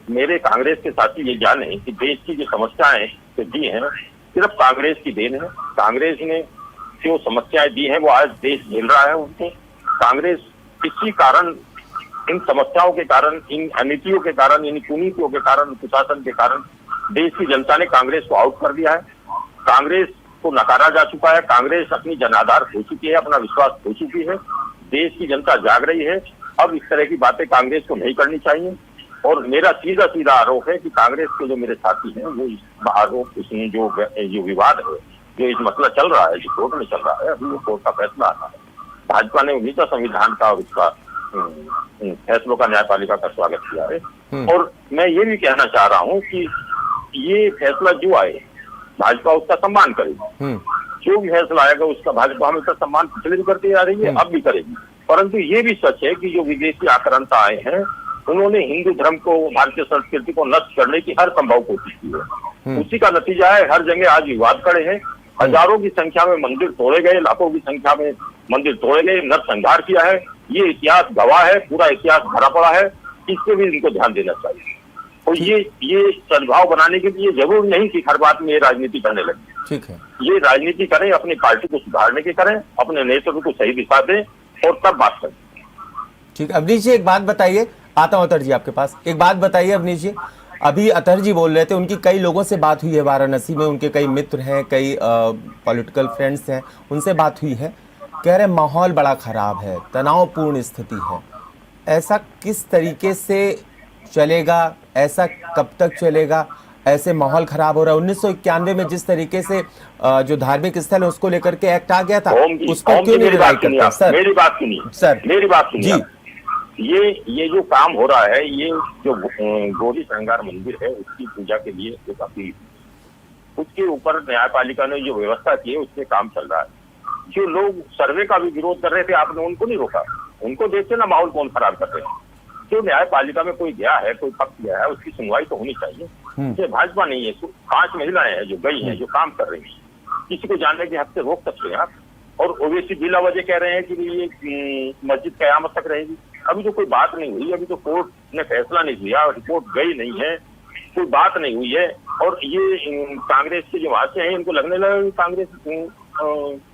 मेरे कांग्रेस के साथी ये जाने कि देश की जो समस्याएं दी हैं सिर्फ कांग्रेस की देन है। कांग्रेस ने जो समस्याएं दी हैं वो आज देश झेल रहा है उनको। कांग्रेस इसी कारण, इन समस्याओं के कारण, इन अनीतियों के कारण, इन कुनीतियों के कारण, कुशासन के कारण देश की जनता ने कांग्रेस को आउट कर दिया है। कांग्रेस को नकारा जा चुका है। कांग्रेस अपनी जनाधार खो चुकी है, अपना विश्वास खो चुकी है। देश की जनता जाग रही है। अब इस तरह की बातें कांग्रेस को नहीं करनी चाहिए। और मेरा सीधा सीधा आरोप है कि कांग्रेस के जो मेरे साथी हैं वो इस आरोप, इसमें जो विवाद है, जो इस मसला चल रहा है, जो कोर्ट में चल रहा है, अभी वो कोर्ट का फैसला आता है। भाजपा ने हमेशा संविधान का और उसका फैसलों का न्यायपालिका का स्वागत किया है। और मैं ये भी कहना चाह रहा हूँ कि ये फैसला जो आए भाजपा उसका सम्मान करेगी। जो भी फैसला आएगा उसका भाजपा हमेशा सम्मान पिछले भी करती आ रही है, अब भी करेगी। परंतु ये भी सच है कि जो विदेशी आक्रांता आए हैं उन्होंने हिंदू धर्म को, भारतीय संस्कृति को नष्ट करने की हर संभव कोशिश की है। उसी का नतीजा है हर जगह आज विवाद खड़े हैं। हजारों की संख्या में मंदिर तोड़े गए, लाखों की संख्या में मंदिर तोड़े गए, नरसंहार किया है। ये इतिहास गवाह है, पूरा इतिहास भरा पड़ा है। इस पे भी इनको ध्यान देना चाहिए। और ये सद्भाव बनाने के लिए जरूर नहीं कि हर बात में ये राजनीति करने लगे। ठीक है, ये राजनीति करें, अपनी पार्टी को सुधारने की करें, अपने नेतृत्व को सही दिशा दें और तब बात करें। ठीक। अवनीश जी एक बात बताइए, आता हूं अतर जी आपके पास। एक बात बताइए अवनीश जी, अभी अतर जी बोल रहे थे उनकी कई लोगों से बात हुई है वाराणसी में, उनके कई मित्र हैं, कई पॉलिटिकल फ्रेंड्स हैं, उनसे बात हुई है। कह रहे माहौल बड़ा खराब है, तनावपूर्ण स्थिति है। ऐसा किस तरीके से चलेगा, ऐसा कब तक चलेगा? ऐसे माहौल खराब हो रहा है। 1991 में जिस तरीके से जो धार्मिक स्थल है उसको लेकर के एक्ट आ गया था, उस पर क्यों नहीं रिवाइव करते? सर मेरी बात सुनिए, सर मेरी बात सुनिए। जी, ये जो काम हो रहा है, ये जो गौरी श्रृंगार मंदिर है उसकी पूजा के लिए जो काफी, उसके ऊपर न्यायपालिका ने जो व्यवस्था की है उससे काम चल रहा है। जो लोग सर्वे का भी विरोध कर रहे थे, आपने उनको नहीं रोका। उनको देखते ना माहौल कौन खराब कर रहे हैं। जो न्यायपालिका में कोई गया है, कोई पक्ष गया है, उसकी सुनवाई तो होनी चाहिए। ये भाजपा नहीं है, 5 महिलाएं हैं जो गई हैं, जो काम कर रही हैं। किसी को जानने के हक से रोक सकते हैं आप। और ओवैसी बिला वजह कह रहे हैं कि ये मस्जिद कयामत तक रहेगी। अभी तो कोई बात नहीं हुई, अभी तो कोर्ट ने फैसला नहीं दिया, रिपोर्ट गई नहीं है, कोई बात नहीं हुई है। और ये कांग्रेस के जो वाचे हैं इनको लगने लगा कि कांग्रेस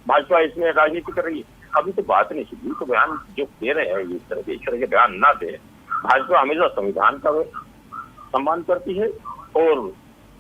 भाजपा इसमें राजनीति कर रही है। अभी तो बात नहीं सुनी, तो बयान जो दे रहे हैं इस तरह के बयान ना दे। भाजपा हमेशा संविधान का सम्मान करती है और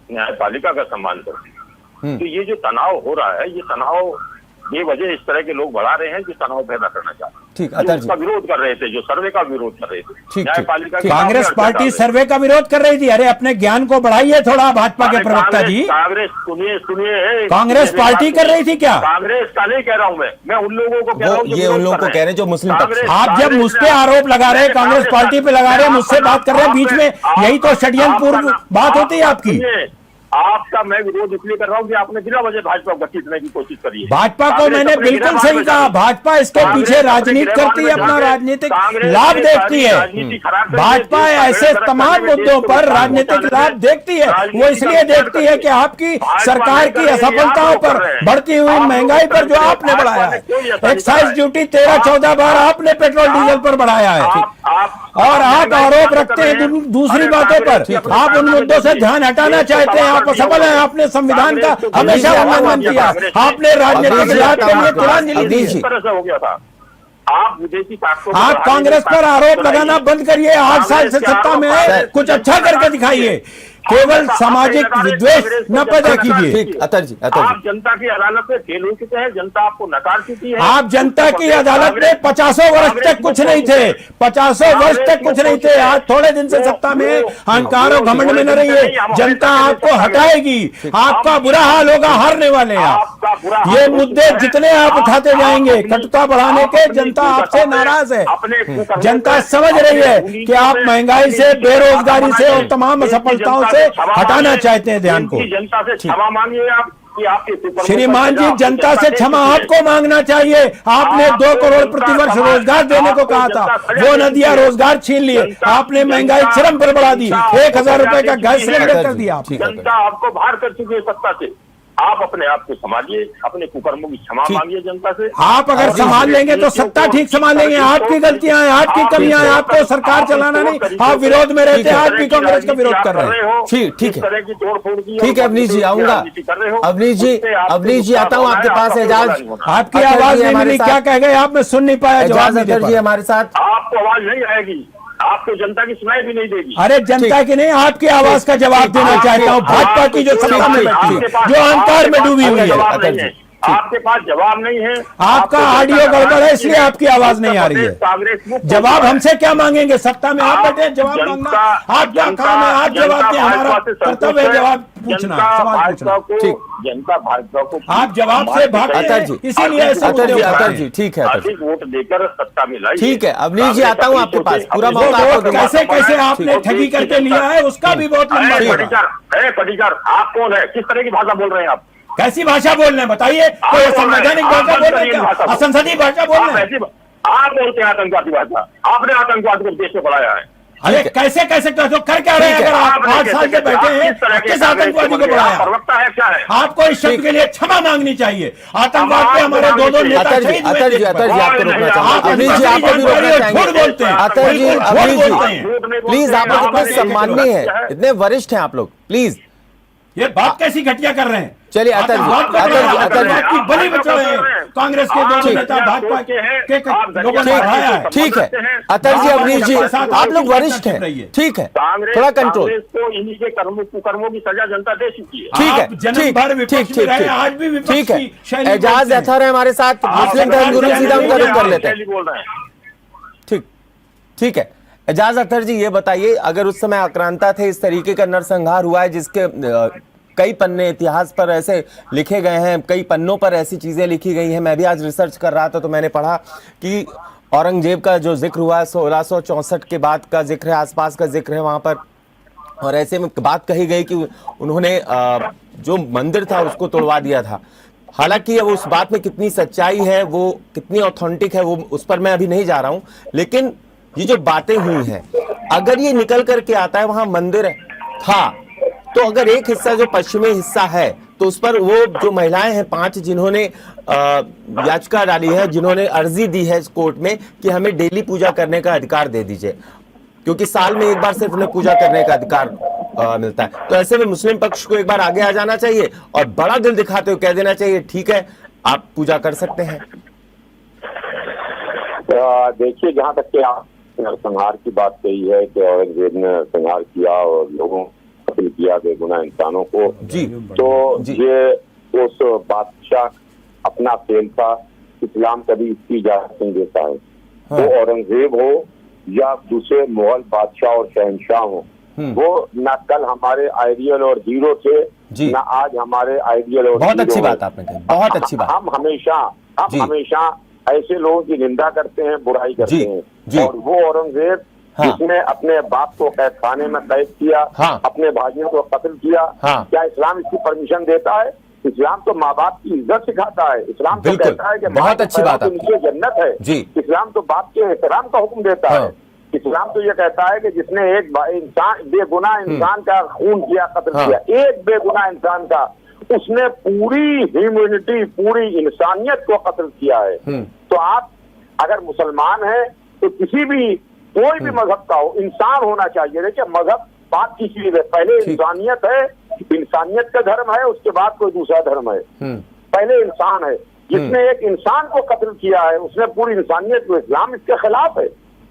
न्यायपालिका का सम्मान करती है। तो ये जो तनाव हो रहा है, ये तनाव बेवजह इस तरह के लोग बढ़ा रहे हैं जो तनाव पैदा करना चाहते हैं। ठीक, जो उसका विरोध कर रहे थे, जो सर्वे का विरोध कर रहे थे, न्यायपालिका कांग्रेस पार्टी सर्वे का विरोध कर रही थी। अरे अपने ज्ञान को बढ़ाइए थोड़ा, भाजपा के प्रवक्ता जी। कांग्रेस सुनिए, कांग्रेस पार्टी कर रही थी क्या? कांग्रेस का नहीं कह रहा हूँ मैं उन लोगों को कह रहा हूँ। ये उन लोगों को कह रहे हैं जो मुस्लिम पक्ष। आप जब मुझ पे आरोप लगा रहे हैं, कांग्रेस पार्टी पे लगा रहे हैं, मुझसे बात कर रहे हैं बीच में, यही तो षड्यंत्रपूर्ण बात होती है आपकी। आपका मैं विरोध इसलिए कर रहा हूँ कि आपने बिना वजह भाजपा को घसीटने की कोशिश करी है। भाजपा को मैंने बिल्कुल सही कहा, भाजपा इसके पीछे राजनीति करती है, अपना राजनीतिक लाभ देखती है। भाजपा ऐसे तमाम मुद्दों पर राजनीतिक लाभ देखती है। वो इसलिए देखती है कि आपकी सरकार की असफलताओं पर, बढ़ती हुई महंगाई पर जो आपने बढ़ाया है, एक्साइज ड्यूटी 13-14 बार आपने पेट्रोल डीजल पर बढ़ाया है, और आप आरोप रखते हैं दूसरी बातों पर। आप उन मुद्दों से ध्यान हटाना चाहते हैं, आप असफल हैं। आपने संविधान का हमेशा उल्लंघन किया, आपने राजनीतिक लाभ के लिए तिलांजलि दी। इस तरह से हो गया था। आप विदेशी ताकतों आप कांग्रेस पर आरोप लगाना बंद करिए। 8 साल से सत्ता में है, कुछ अच्छा करके दिखाइए। केवल सामाजिक विद्वेष न पैदा कीजिए। ठीक, अतर जी, आप जनता की अदालत में फेल हो चुके हैं, जनता आपको नकार चुकी है। आप जनता की अदालत में 50 वर्ष तक कुछ नहीं थे, 50 वर्ष तक कुछ नहीं थे। आज थोड़े दिन से सत्ता में अहंकार और घमंड में न रहिए, जनता आपको हटाएगी, आपका बुरा हाल होगा, हारने वाले हैं आप। ये मुद्दे जितने आप उठाते जाएंगे, कटुता बढ़ाने के, जनता आपसे नाराज है। जनता समझ रही है कि आप महंगाई से, बेरोजगारी से और तमाम असफलताओं से हटाना चाहते हैं ध्यान को। जनता से क्षमा मांगिए आप कि आपके श्रीमान जी, जनता से क्षमा आपको मांगना चाहिए। आपने 2 करोड़ प्रतिवर्ष रोजगार देने को कहा था, वो न दिया, रोजगार छीन लिए। आपने महंगाई चरम पर बढ़ा दी, 1000 रुपए का गैस सिलेंडर कर दिया। जनता आपको बाहर कर चुकी है सत्ता से। आप अपने आप को संभालिए, अपने कुकर्मों की क्षमा मांगिए जनता से। आप अगर संभाल लेंगे तो सत्ता ठीक संभाल लेंगे। आपकी गलतियां हैं, आपकी कमियां हैं, आपको सरकार चलाना नहीं। आप विरोध में रहते हैं, आप भी कांग्रेस का विरोध कर रहे हैं। ठीक है, ठीक है अवनीश जी, आऊंगा। अवनीश जी आता हूँ आपके पास। एजाज, आपकी आवाज नहीं मिली, क्या कह गए आप? मैं सुन नहीं पाया। एजाज अतर जी हमारे साथ। आपको आवाज नहीं आएगी, आपको जनता की सुनाई भी नहीं देगी। अरे जनता की नहीं, आपकी आवाज का जवाब देना चाहता हूँ। भाजपा की जो सत्ता में बैठी है, जो अहंकार में डूबी हुई है। आपके पास जवाब नहीं है। आपका ऑडियो गड़बड़ है, इसलिए आपकी आवाज नहीं आ रही है। कांग्रेस जवाब हमसे क्या मांगेंगे? सत्ता में आप बैठे हैं, जवाब मांगना आप क्या काम है? आप जवाब दें, हमारा कर्तव्य है जवाब पूछना, सवाल पूछना। जनता भाजपा को आप जवाब से भागते हैं, इसीलिए ऐसे मुद्दे उठाते अतर हैं। जी ठीक है, अतर जी अधिक वोट देकर सत्ता में लाई। ठीक है, अवनीश जी आता हूं आपके पास, पूरा वो मौका आपको वोट दूंगा। कैसे कैसे आपने ठगी करके लिया है, उसका भी बहुत लंबा होगा। पटीकर आप कौन है? किस तरह की भाषा बोल रहे हैं आप? कैसी भाषा बोल रहे हैं बताइए? कोई संवैधानिक भाषा बोल रहे हैं क्या? असंसदीय भाषा बोल रहे हैं? आप बोलते हैं आतंकवादी भाषा। आपने आतंकवाद को देश में बढ़ाया है। अरे कैसे कैसे कर क्या रहे हैं? अगर आप 8 साल से बैठे हैं, किस आतंकवादी को बढ़ाया? प्रवक्ता है क्या है? आपको इस शब्द के लिए क्षमा मांगनी चाहिए। आतंकवाद पे हमारे 2 नेता अतर जी शहीद हुए अतर जी थे। अतर जी आपको रोकना आप चाहूंगा। अवनीश जी आपको भी रोकना झूठ चाहेंगे। बोलते हैं। अतर जी, बिल्कुल अवनीश झूठ जी बोलते हैं। प्लीज, आप लोग इतने सम्माननीय हैं, इतने वरिष्ठ हैं आप लोग, प्लीज। ये बात कैसी घटिया कर रहे हैं? चलिए अतर जी, आतंकवाद की बलि बचा रहे हैं। कांग्रेस के 2 नेता भाजपा के लोगों ने बढ़ाया है। ठीक है अतर जी, अवनीश जी आप लोग वरिष्ठ हैं, ठीक है, थोड़ा कंट्रोल। कांग्रेस को इन्हीं के कुकर्मों की सजा जनता दे चुकी है। ठीक है, आप जन्म भर विपक्ष में रहे, आज भी विपक्ष ठीक है। की शैली एजाज बोलते हैं। अथर है हमारे साथ, मुस्लिम धर्मगुरु, सीधा उनका रुख कर लेते हैं। बोल रहे हैं। ठीक ठीक है, एजाज अख्तर जी ये बताइए, अगर उस समय आक्रांता थे, इस तरीके का नरसंहार हुआ है जिसके कई पन्ने इतिहास पर ऐसे लिखे गए हैं, कई पन्नों पर ऐसी चीजें लिखी गई हैं। मैं भी आज रिसर्च कर रहा था तो मैंने पढ़ा कि औरंगजेब का जो जिक्र हुआ है 1664 के बाद का जिक्र है, आसपास का जिक्र है वहां पर। और ऐसे में बात कही गई कि उन्होंने जो मंदिर था उसको तोड़वा दिया था। हालांकि अब उस बात में कितनी सच्चाई है, वो कितनी ऑथेंटिक है, वो उस पर मैं अभी नहीं जा रहा हूं। लेकिन ये जो बातें हुई हैं, अगर ये निकल करके आता है वहां मंदिर था, तो अगर एक हिस्सा जो पश्चिमी हिस्सा है तो उस पर वो जो महिलाएं हैं 5 जिन्होंने याचिका डाली है, जिन्होंने अर्जी दी है इस कोर्ट में कि हमें डेली पूजा करने का अधिकार दे दीजिए, क्योंकि साल में एक बार सिर्फ उन्हें पूजा करने का अधिकार मिलता है। तो ऐसे में मुस्लिम पक्ष को एक बार आगे आ जाना चाहिए और बड़ा दिल दिखाते हुए कह देना चाहिए ठीक है आप पूजा कर सकते हैं। देखिए, जहाँ तक कि आप नरसंहार की बात कही है कि औरंगजेब ने संहार किया और लोगों कत्ल किया बेगुनाह इंसानों को, जी तो जी। ये उस बादशाह अपना फेल था। इस्लाम कभी इसकी इजाजत नहीं देता है। हाँ। वो औरंगजेब हो या दूसरे मुगल बादशाह और शहनशाह हो, वो ना कल हमारे आइडियल और हीरो थे, जी। ना आज हमारे आइडियल और बहुत हीरो अच्छी हैं। बात आपने कही, बहुत अच्छी बात। हम जी। हमेशा ऐसे लोगों की निंदा करते हैं, बुराई करते जी, हैं। जी। और वो औरंगजेब हाँ। जिसने अपने बाप को कैद खाने में कैद किया, हाँ। अपने भाइयों को कत्ल किया, हाँ। क्या इस्लाम इसकी परमिशन देता है? इस्लाम तो माँ बाप की इज्जत सिखाता है। इस्लाम तो बिल्कुल। कहता है कि बहुत माँ के अच्छी पैरों बात के आपकी। नीचे जन्नत है। जी। इस्लाम तो बाप के एहतराम का हुक्म देता हाँ। है। इस्लाम तो ये कहता है कि जिसने एक इंसान बेगुनाह इंसान का खून किया, कत्ल हाँ। किया, एक बेगुनाह इंसान का, उसने पूरी ह्यूमैनिटी, पूरी इंसानियत को कत्ल किया है। तो आप अगर मुसलमान हैं तो किसी भी कोई भी मजहब का हो, इंसान होना चाहिए। देखिए, मजहब बात की चीज है, पहले इंसानियत है, इंसानियत का धर्म है, उसके बाद कोई दूसरा धर्म है। पहले इंसान है। जिसने एक इंसान को कत्ल किया है उसने पूरी इंसानियत को, इस्लाम इसके खिलाफ है।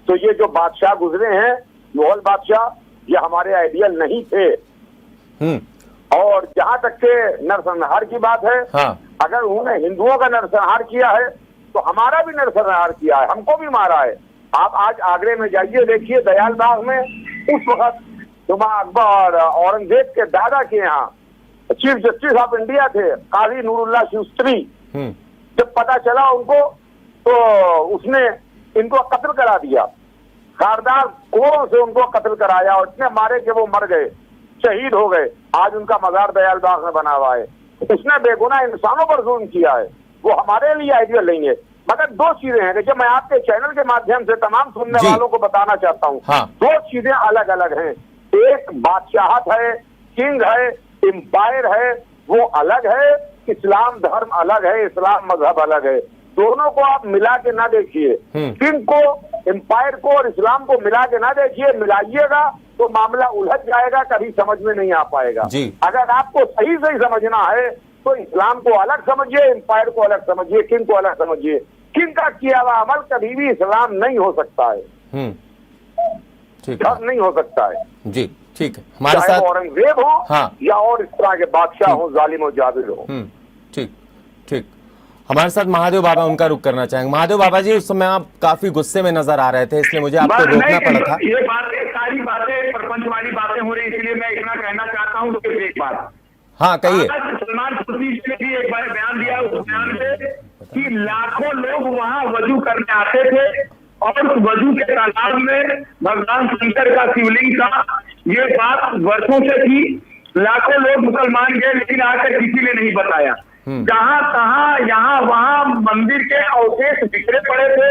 तो ये जो बादशाह गुजरे हैं मुगल बादशाह, ये हमारे आइडियल नहीं थे। और जहां तक के नरसंहार की बात है, हाँ। अगर उन्होंने हिंदुओं का नरसंहार किया है तो हमारा भी नरसंहार किया है, हमको भी मारा है। आप आज आगरे में जाइए, देखिए दयाल बाग में उस वक्त हुमा अकबर औरंगजेब के दादा के यहाँ चीफ जस्टिस ऑफ इंडिया थे काजी नूरुल्लाह शिवस्त्री। जब पता चला उनको तो उसने इनको कत्ल करा दिया, धारदार कोरों से उनको कत्ल कराया और इतने मारे कि वो मर गए, शहीद हो गए। आज उनका मजार दयाल बाग में बना हुआ है। उसने बेगुनाह इंसानों पर जुल्म किया है, वो हमारे लिए आइडियल नहीं है। मगर दो चीजें हैं, देखिए मैं आपके चैनल के माध्यम से तमाम सुनने वालों को बताना चाहता हूँ। हाँ। दो चीजें अलग अलग हैं। एक बादशाहत है, किंग है, एम्पायर है, वो अलग है। इस्लाम धर्म अलग है, इस्लाम मजहब अलग है। दोनों को आप मिला के ना देखिए, किंग को, एम्पायर को और इस्लाम को मिला के ना देखिए। मिलाइएगा तो मामला उलझ जाएगा, कभी समझ में नहीं आ पाएगा। अगर आपको सही सही समझना है तो इस्लाम को अलग समझिए, एम्पायर को अलग समझिए, किंग को अलग समझिए। किंग का किया हुआ अमल कभी भी इस्लाम नहीं हो सकता है, ठीक है, नहीं हो सकता है। जी ठीक है, हमारे चाहे साथ औरंगजेब हो, हाँ। या और इस तरह के बादशाह हो, जालिम और जाबिर हो। ठीक ठीक। हमारे साथ महादेव बाबा, उनका रुख करना चाहेंगे। महादेव बाबा जी, उस समय आप काफी गुस्से में नजर आ रहे थे, इसलिए मुझे आपको रोकना पड़ा था। ये बातें, सारी बातें प्रपंच वाली बातें हो रही, इसलिए मैं इतना कहना चाहता हूँ। सिर्फ एक बात, हाँ कहिए। सलमान खुर्शीद ने भी एक बार बयान दिया, उस बयान में कि लाखों लोग वहां वजू करने आते थे और उस वजू के तालाब में भगवान शंकर का, शिवलिंग का, ये बात वर्षों से थी। लाखों लोग मुसलमान गए, लेकिन आकर किसी ने नहीं बताया। जहां तहां यहाँ वहां मंदिर के अवशेष बिखरे पड़े थे,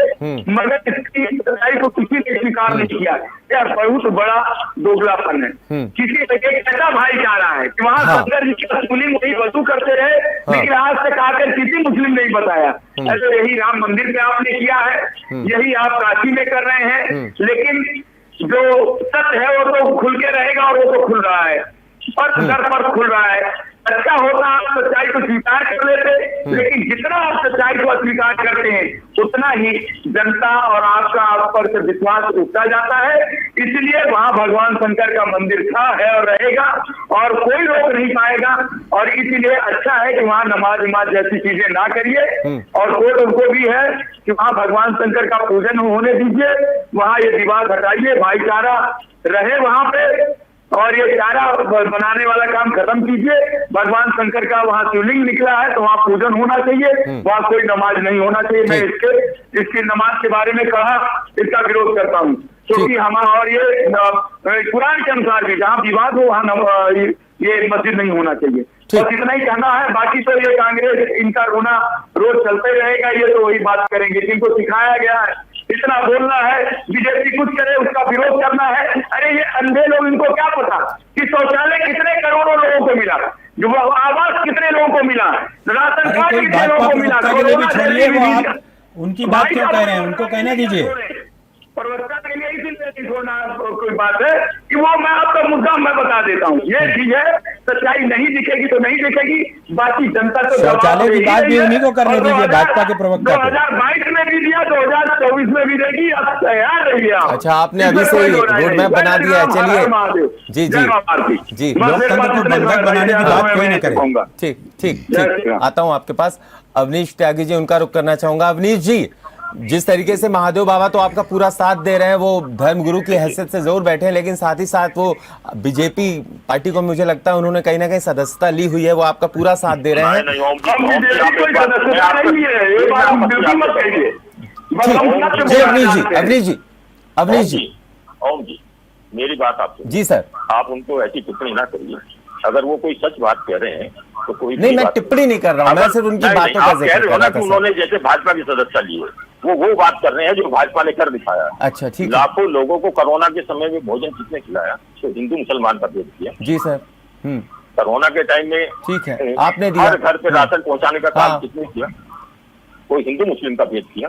मगर इसकी सच्चाई को किसी ने स्वीकार नहीं किया। यह बहुत बड़ा दोगलापन है। किसी एक ऐसा भाईचारा है कि वहां शंकर जी का शिवलिंग वही वजू करते रहे, लेकिन आज तक आकर किसी मुस्लिम नहीं बताया। ऐसे यही राम मंदिर में आपने किया है, यही आप काशी में कर रहे हैं, लेकिन जो सत्य है वो तो खुल के रहेगा, और वो तो खुल रहा है, पर दर पर खुल रहा है। अच्छा होता आप सच्चाई को स्वीकार कर लेते, लेकिन जितना आप सच्चाई को अस्वीकार करते हैं, उतना ही जनता और आपका आप पर से विश्वास उठता जाता है। इसलिए वहां भगवान शंकर का मंदिर था, है और रहेगा, और कोई रोक नहीं पाएगा। और इसलिए अच्छा है कि वहां नमाज उमाज जैसी चीजें ना करिए, और कोर्ट उनको भी है कि वहां भगवान शंकर का पूजन होने दीजिए, वहां ये विवाद हटाइए, भाईचारा रहे वहां पे, और ये चारा बनाने वाला काम खत्म कीजिए। भगवान शंकर का वहाँ शिवलिंग निकला है, तो वहाँ पूजन होना चाहिए, वहाँ कोई नमाज नहीं होना चाहिए। मैं इसकी नमाज के बारे में कहा, इसका विरोध करता हूँ, क्योंकि हम और ये कुरान के अनुसार भी जहाँ विवाद हो वहाँ ये मस्जिद नहीं होना चाहिए। बस इतना ही कहना है। बाकी तो ये कांग्रेस, इनका रोना रोज चलते रहेगा, ये तो वही बात करेंगे जिनको सिखाया गया है। इतना बोलना है, बीजेपी कुछ करे उसका विरोध करना है। अरे ये अंधे लोग, इनको क्या पता कि शौचालय कितने करोड़ों लोगों को मिला, जो आवास कितने लोगों को मिला, राशन कार्ड कितने लोगों को मिला। उनकी बात क्यों कह रहे हैं, उनको कहना दीजिए। प्रवक्ता के लिए इसीलिए नहीं छोड़ना कोई बात है कि वो मैं आपका मुद्दा मैं बता देता हूँ। ये चीज है, सच्चाई नहीं दिखेगी तो नहीं दिखेगी, बाकी जनता को शौचालय की बात भी उन्हीं को करने दीजिए, भाजपा के प्रवक्ता को। 2022 में भी दिया, 2024 में भी देगी, अब तैयार रहिए। अच्छा, आपने अभी से रोड मैप बना दिया है। चलिए जी जी जी, लोकतंत्र को बंधक बनाने की बात कोई नहीं करेगा। ठीक ठीक ठीक, आता हूँ आपके पास। अवनीश त्यागी जी, उनका रुख करना चाहूंगा। अवनीश जी, जिस तरीके से महादेव बाबा तो आपका पूरा साथ दे रहे हैं, वो धर्मगुरु की हैसियत से जरूर बैठे हैं, लेकिन साथ ही साथ वो बीजेपी पार्टी को मुझे लगता है उन्होंने कहीं ना कहीं सदस्यता ली हुई है, वो आपका पूरा साथ दे रहे हैं। अवनीश जी, ओम जी, मेरी बात आप जी सर, आप उनको ऐसी टिप्पणी ना करिए। अगर वो कोई सच बात कह रहे हैं तो कोई नहीं, मैं टिप्पणी नहीं कर रहा हूँ, मैं सिर्फ उनकी बातों का जिक्र कर रहा था। उन्होंने जैसे भाजपा की सदस्यता ली है, वो बात कर रहे हैं जो भाजपा ने कर दिखाया। अच्छा ठीक, लाखों लोगों को कोरोना के समय में भोजन किसने खिलाया? तो हिंदू मुसलमान का भेद किया। जी सर, कोरोना के टाइम में ठीक है, आपने दिया, हर घर पे राशन पहुंचाने का काम किसने किया? कोई हिंदू मुस्लिम का भेद किया?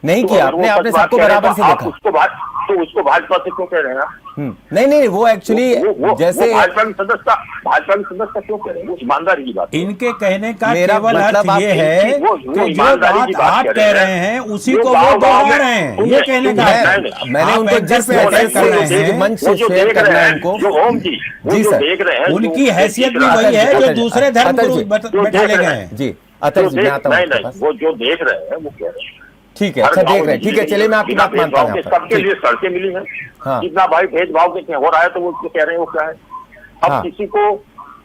नहीं किया आपने सबको बराबर से देखा। तो उसको भाजपा से क्यों कह रहे हैं? नहीं, वो एक्चुअली जैसे भाजपा की सदस्यता क्यों कह रहे हैं? वो ईमानदारी की बात। इनके कहने का केवल अर्थ ये है कि जो बात आप कह रहे हैं उसी को वो दोहरा रहे हैं, ये कहने का है। मैंने उनको जिस मंच से शेयर करना है उनको, जी सर, देख रहे हैं उनकी हैसियत भी वही है जो दूसरे धर्म को बैठाले गए हैं। जी अतल जी, मैं आता हूँ। वो जो देख रहे हैं वो कह रहे हैं। ठीक है, अच्छा देख रहे हैं, ठीक है, चलिए मैं आपकी बात मानता हूँ। सबके लिए सड़कें मिली हैं, कितना भाई भेदभाव के हो रहा है, तो वो कह रहे हैं वो क्या है? अब किसी को,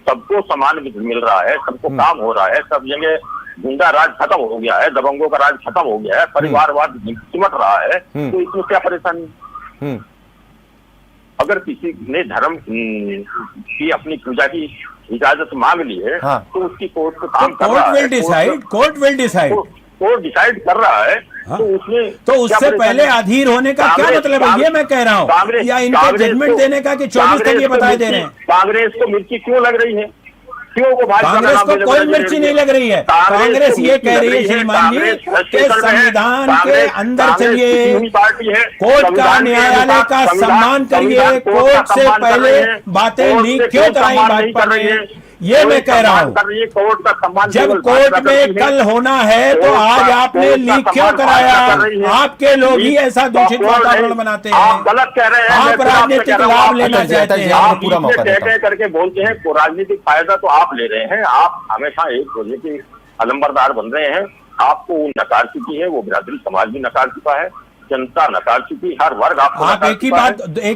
सबको समान मिल रहा है, सबको काम हो रहा है, सब जगह गुंडा राज खत्म हो गया है, दबंगों का राज खत्म हो गया है, परिवारवाद सिमट रहा है, तो इसमें क्या परेशानी? अगर किसी ने धर्म की अपनी पूजा की इजाजत मांग ली है, तो उसकी कोर्ट को काम कर रहा है, कोर्ट डिसाइड कर रहा है। तो उसमें तो उससे पहले अधीर होने का क्या मतलब है, ये मैं कह रहा हूँ, या इनको जजमेंट देने का कि 24 तक ये बता दे रहे हैं। कांग्रेस को मिर्ची क्यों लग रही है? क्यों वो कांग्रेस को कोई मिर्ची नहीं लग रही है। कांग्रेस ये कह रही है श्रीमान जी कि संविधान के अंदर चलिए, कोर्ट का, न्यायालय का सम्मान करिए, कोर्ट से पहले बातें लीक क्यों कराई भाजपा ने, ये मैं कह रहा हूँ। जब कोर्ट में कल होना है तो आज आपने लीक क्यों कराया? आपके लोग ही ऐसा दूषित वातावरण बनाते हैं, गलत कह रहे हैं, आप राजनीतिक लाभ लेना चाहते हैं, आप पूरा मौका करके बोलते हैं, राजनीतिक फायदा तो आप ले रहे हैं। आप हमेशा एक बोलिए कि अलंबरदार बन रहे हैं। आपको वो नकार चुकी है, वो बिरादरी समाज भी नकार चुका है, जनता नकार चुकी, हर वर्ग आपको आप एक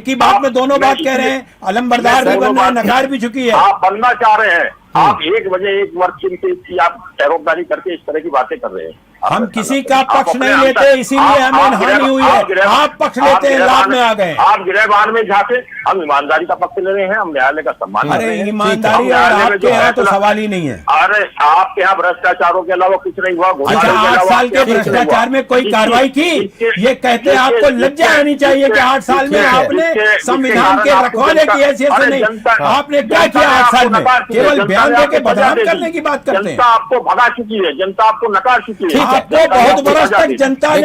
ही बात में दोनों बात कह रहे हैं, अलंबरदार भी बनना है, नकार भी चुकी है। आप बनना चाह रहे हैं, आप 1 बजे 1 वर्ग की आप टैरोकदारी करके इस तरह की बातें कर रहे हैं। हम किसी का पक्ष नहीं लेते, इसीलिए हमें हानि हुई है। आप पक्ष लेते हैं, लाभ में आ गए। आप गिरहबान में झांके, हम ईमानदारी का पक्ष ले रहे हैं, हम न्यायालय का सम्मान कर रहे हैं। अरे ईमानदारी और आपके यहाँ तो सवाल ही नहीं है। अरे आपके यहाँ भ्रष्टाचारों के अलावा कुछ नहीं हुआ। अच्छा, 8 साल के भ्रष्टाचार में कोई कार्रवाई की? ये कहते आपको लज्जा आनी चाहिए कि 8 साल में आपने संविधान के रखवाले की हैसियत से नहीं, आपने क्या किया 8 साल में? केवल बयान देके बदनाम करने की बात करते हैं। जनता आपको भगा चुकी है, जनता आपको नकार चुकी है। आपको बहुत बरस तक जनता ने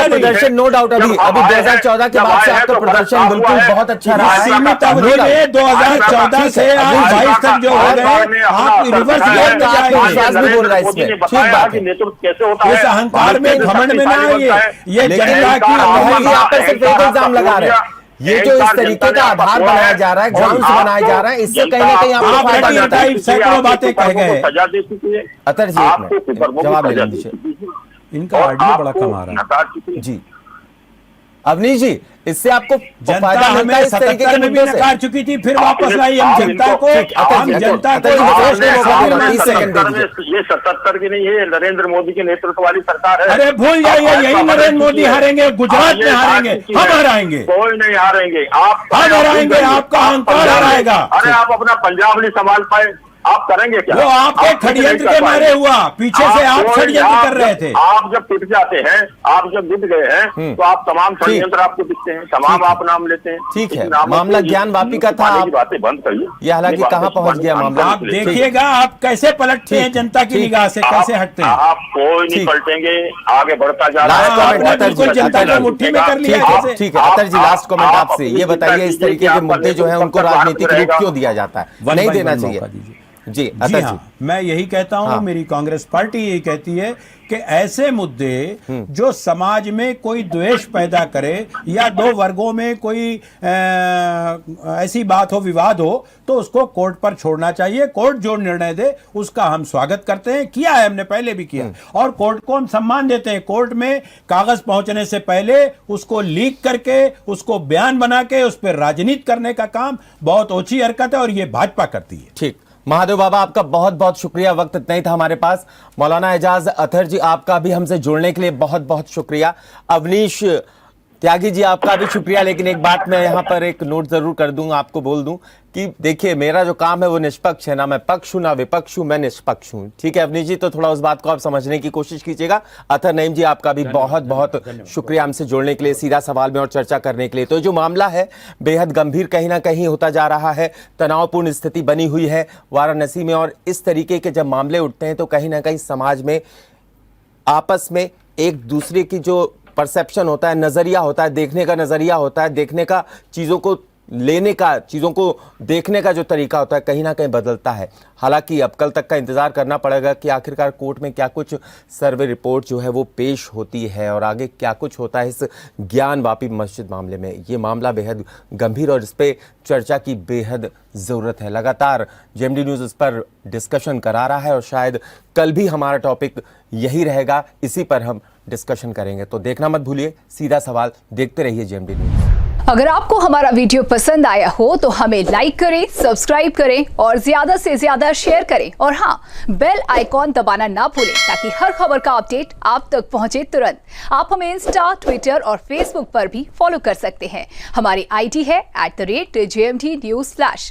प्रदर्शन नो डाउट अभी 2014 के बाद से आपका प्रदर्शन बिल्कुल बहुत अच्छा रहा है। सीमित अवधि में 2014 से आज 22 तक जो हो गए, आप रिवर्स गियर में जाएंगे। बोल रहा है इसमें ठीक बात है। नेतृत्व कैसे होता है, इस अहंकार में घमंड में ना आइए। ये जनता की आप पर सिर्फ एक इल्जाम लगा रहे हैं, ये जो इस तरीके का आधार बनाया जा रहा है, ग्राउंड्स बनाया जा रहा है, इससे कहीं ना कहीं आपको फायदा मिलता है। सैकड़ों बातें कह गए। अतर जी एक मिनट जवाब ले लीजिए। इनका ऑडियो बड़ा कम आ रहा है जी। अवनीश जी, इससे आपको जनता हमें 77 में भी नकार चुकी थी, फिर वापस लाई हम जनता को। हम जनता को ये 77 की नहीं है, नरेंद्र मोदी के नेतृत्व वाली सरकार है। अरे भूल जाइए, यही नरेंद्र मोदी हारेंगे, गुजरात में हारेंगे, हम हराएंगे। कोई नहीं हारेंगे, आप हम हराएंगे, आपका अहंकार हराएगा। अरे आप अपना पंजाब नहीं संभाल पाए, आप करेंगे क्या? वो आपके षड्यंत्र के मारे हुआ, पीछे से आप षड्यंत्र कर रहे थे। आप जब टूट जाते हैं, आप जब जुट गए हैं, तो आप तमाम षड्यंत्र आपको दिखते हैं, तमाम आप नाम लेते हैं। ठीक है, मामला ज्ञान वापी का था, बातें बंद करिए। ये हालांकि कहाँ पहुंच गया मामला, आप देखिएगा आप कैसे पलटते हैं जनता की निगाह से, कैसे हटते हैं। आप कोई नहीं पलटेंगे, आगे बढ़ता जा रहा है। बिल्कुल जनता को मुट्ठी में कर लिया। ठीक है अतर जी, लास्ट कमेंट आपसे ये बताइए, इस तरीके के मुद्दे जो है उनको राजनीतिक रूप क्यों दिया जाता है, नहीं देना चाहिए? जी अतर जी, मैं यही कहता हूं, मेरी कांग्रेस पार्टी यही कहती है कि ऐसे मुद्दे जो समाज में कोई द्वेष पैदा करे या दो वर्गों में कोई ऐसी बात हो, विवाद हो, तो उसको कोर्ट पर छोड़ना चाहिए। कोर्ट जो निर्णय दे उसका हम स्वागत करते हैं, किया है हमने, पहले भी किया, और कोर्ट को हम सम्मान देते हैं। कोर्ट में कागज पहुंचने से पहले उसको लीक करके, उसको बयान बना के उस पर राजनीति करने का काम बहुत ओछी हरकत है, और ये भाजपा करती है। ठीक, महादेव बाबा आपका बहुत बहुत शुक्रिया, वक्त इतना ही था हमारे पास। मौलाना एजाज अतर जी आपका भी हमसे जुड़ने के लिए बहुत बहुत शुक्रिया। अवनीश त्यागी जी आपका भी शुक्रिया, लेकिन एक बात मैं यहाँ पर एक नोट जरूर कर दूं, आपको बोल दूं कि देखिए मेरा जो काम है वो निष्पक्ष है, ना मैं पक्ष हूं ना विपक्ष हूं, मैं निष्पक्ष हूं। ठीक है अवनीश जी, तो थोड़ा उस बात को आप समझने की कोशिश कीजिएगा। अतर नईम जी आपका भी बहुत बहुत शुक्रिया हमसे जुड़ने के लिए, सीधा सवाल में और चर्चा करने के लिए। तो जो मामला है बेहद गंभीर कहीं ना कहीं होता जा रहा है, तनावपूर्ण स्थिति बनी हुई है वाराणसी में, और इस तरीके के जब मामले उठते हैं तो कहीं ना कहीं समाज में आपस में एक दूसरे की जो परसेप्शन होता है, नजरिया होता है, देखने का नजरिया होता है, देखने का, चीजों को लेने का, चीजों को देखने का जो तरीका होता है कहीं ना कहीं बदलता है। हालांकि अब कल तक का इंतजार करना पड़ेगा कि आखिरकार कोर्ट में क्या कुछ सर्वे रिपोर्ट जो है वो पेश होती है और आगे क्या कुछ होता है इस ज्ञान वापी मस्जिद मामले में। ये मामला बेहद गंभीर और इस पर चर्चा की बेहद ज़रूरत है। लगातार जेएमडी न्यूज़ इस पर डिस्कशन करा रहा है और शायद कल भी हमारा टॉपिक यही रहेगा, इसी पर हम डिस्कशन करेंगे। तो देखना मत भूलिए सीधा सवाल, देखते रहिए जेएमडी न्यूज़। अगर आपको हमारा वीडियो पसंद आया हो तो हमें लाइक करें, सब्सक्राइब करें और ज्यादा से ज्यादा शेयर करें, और हाँ, बेल आइकॉन दबाना ना भूलें ताकि हर खबर का अपडेट आप तक पहुंचे तुरंत। आप हमें इंस्टा, ट्विटर और फेसबुक पर भी फॉलो कर सकते हैं। हमारी आईडी है @JMD News Flash।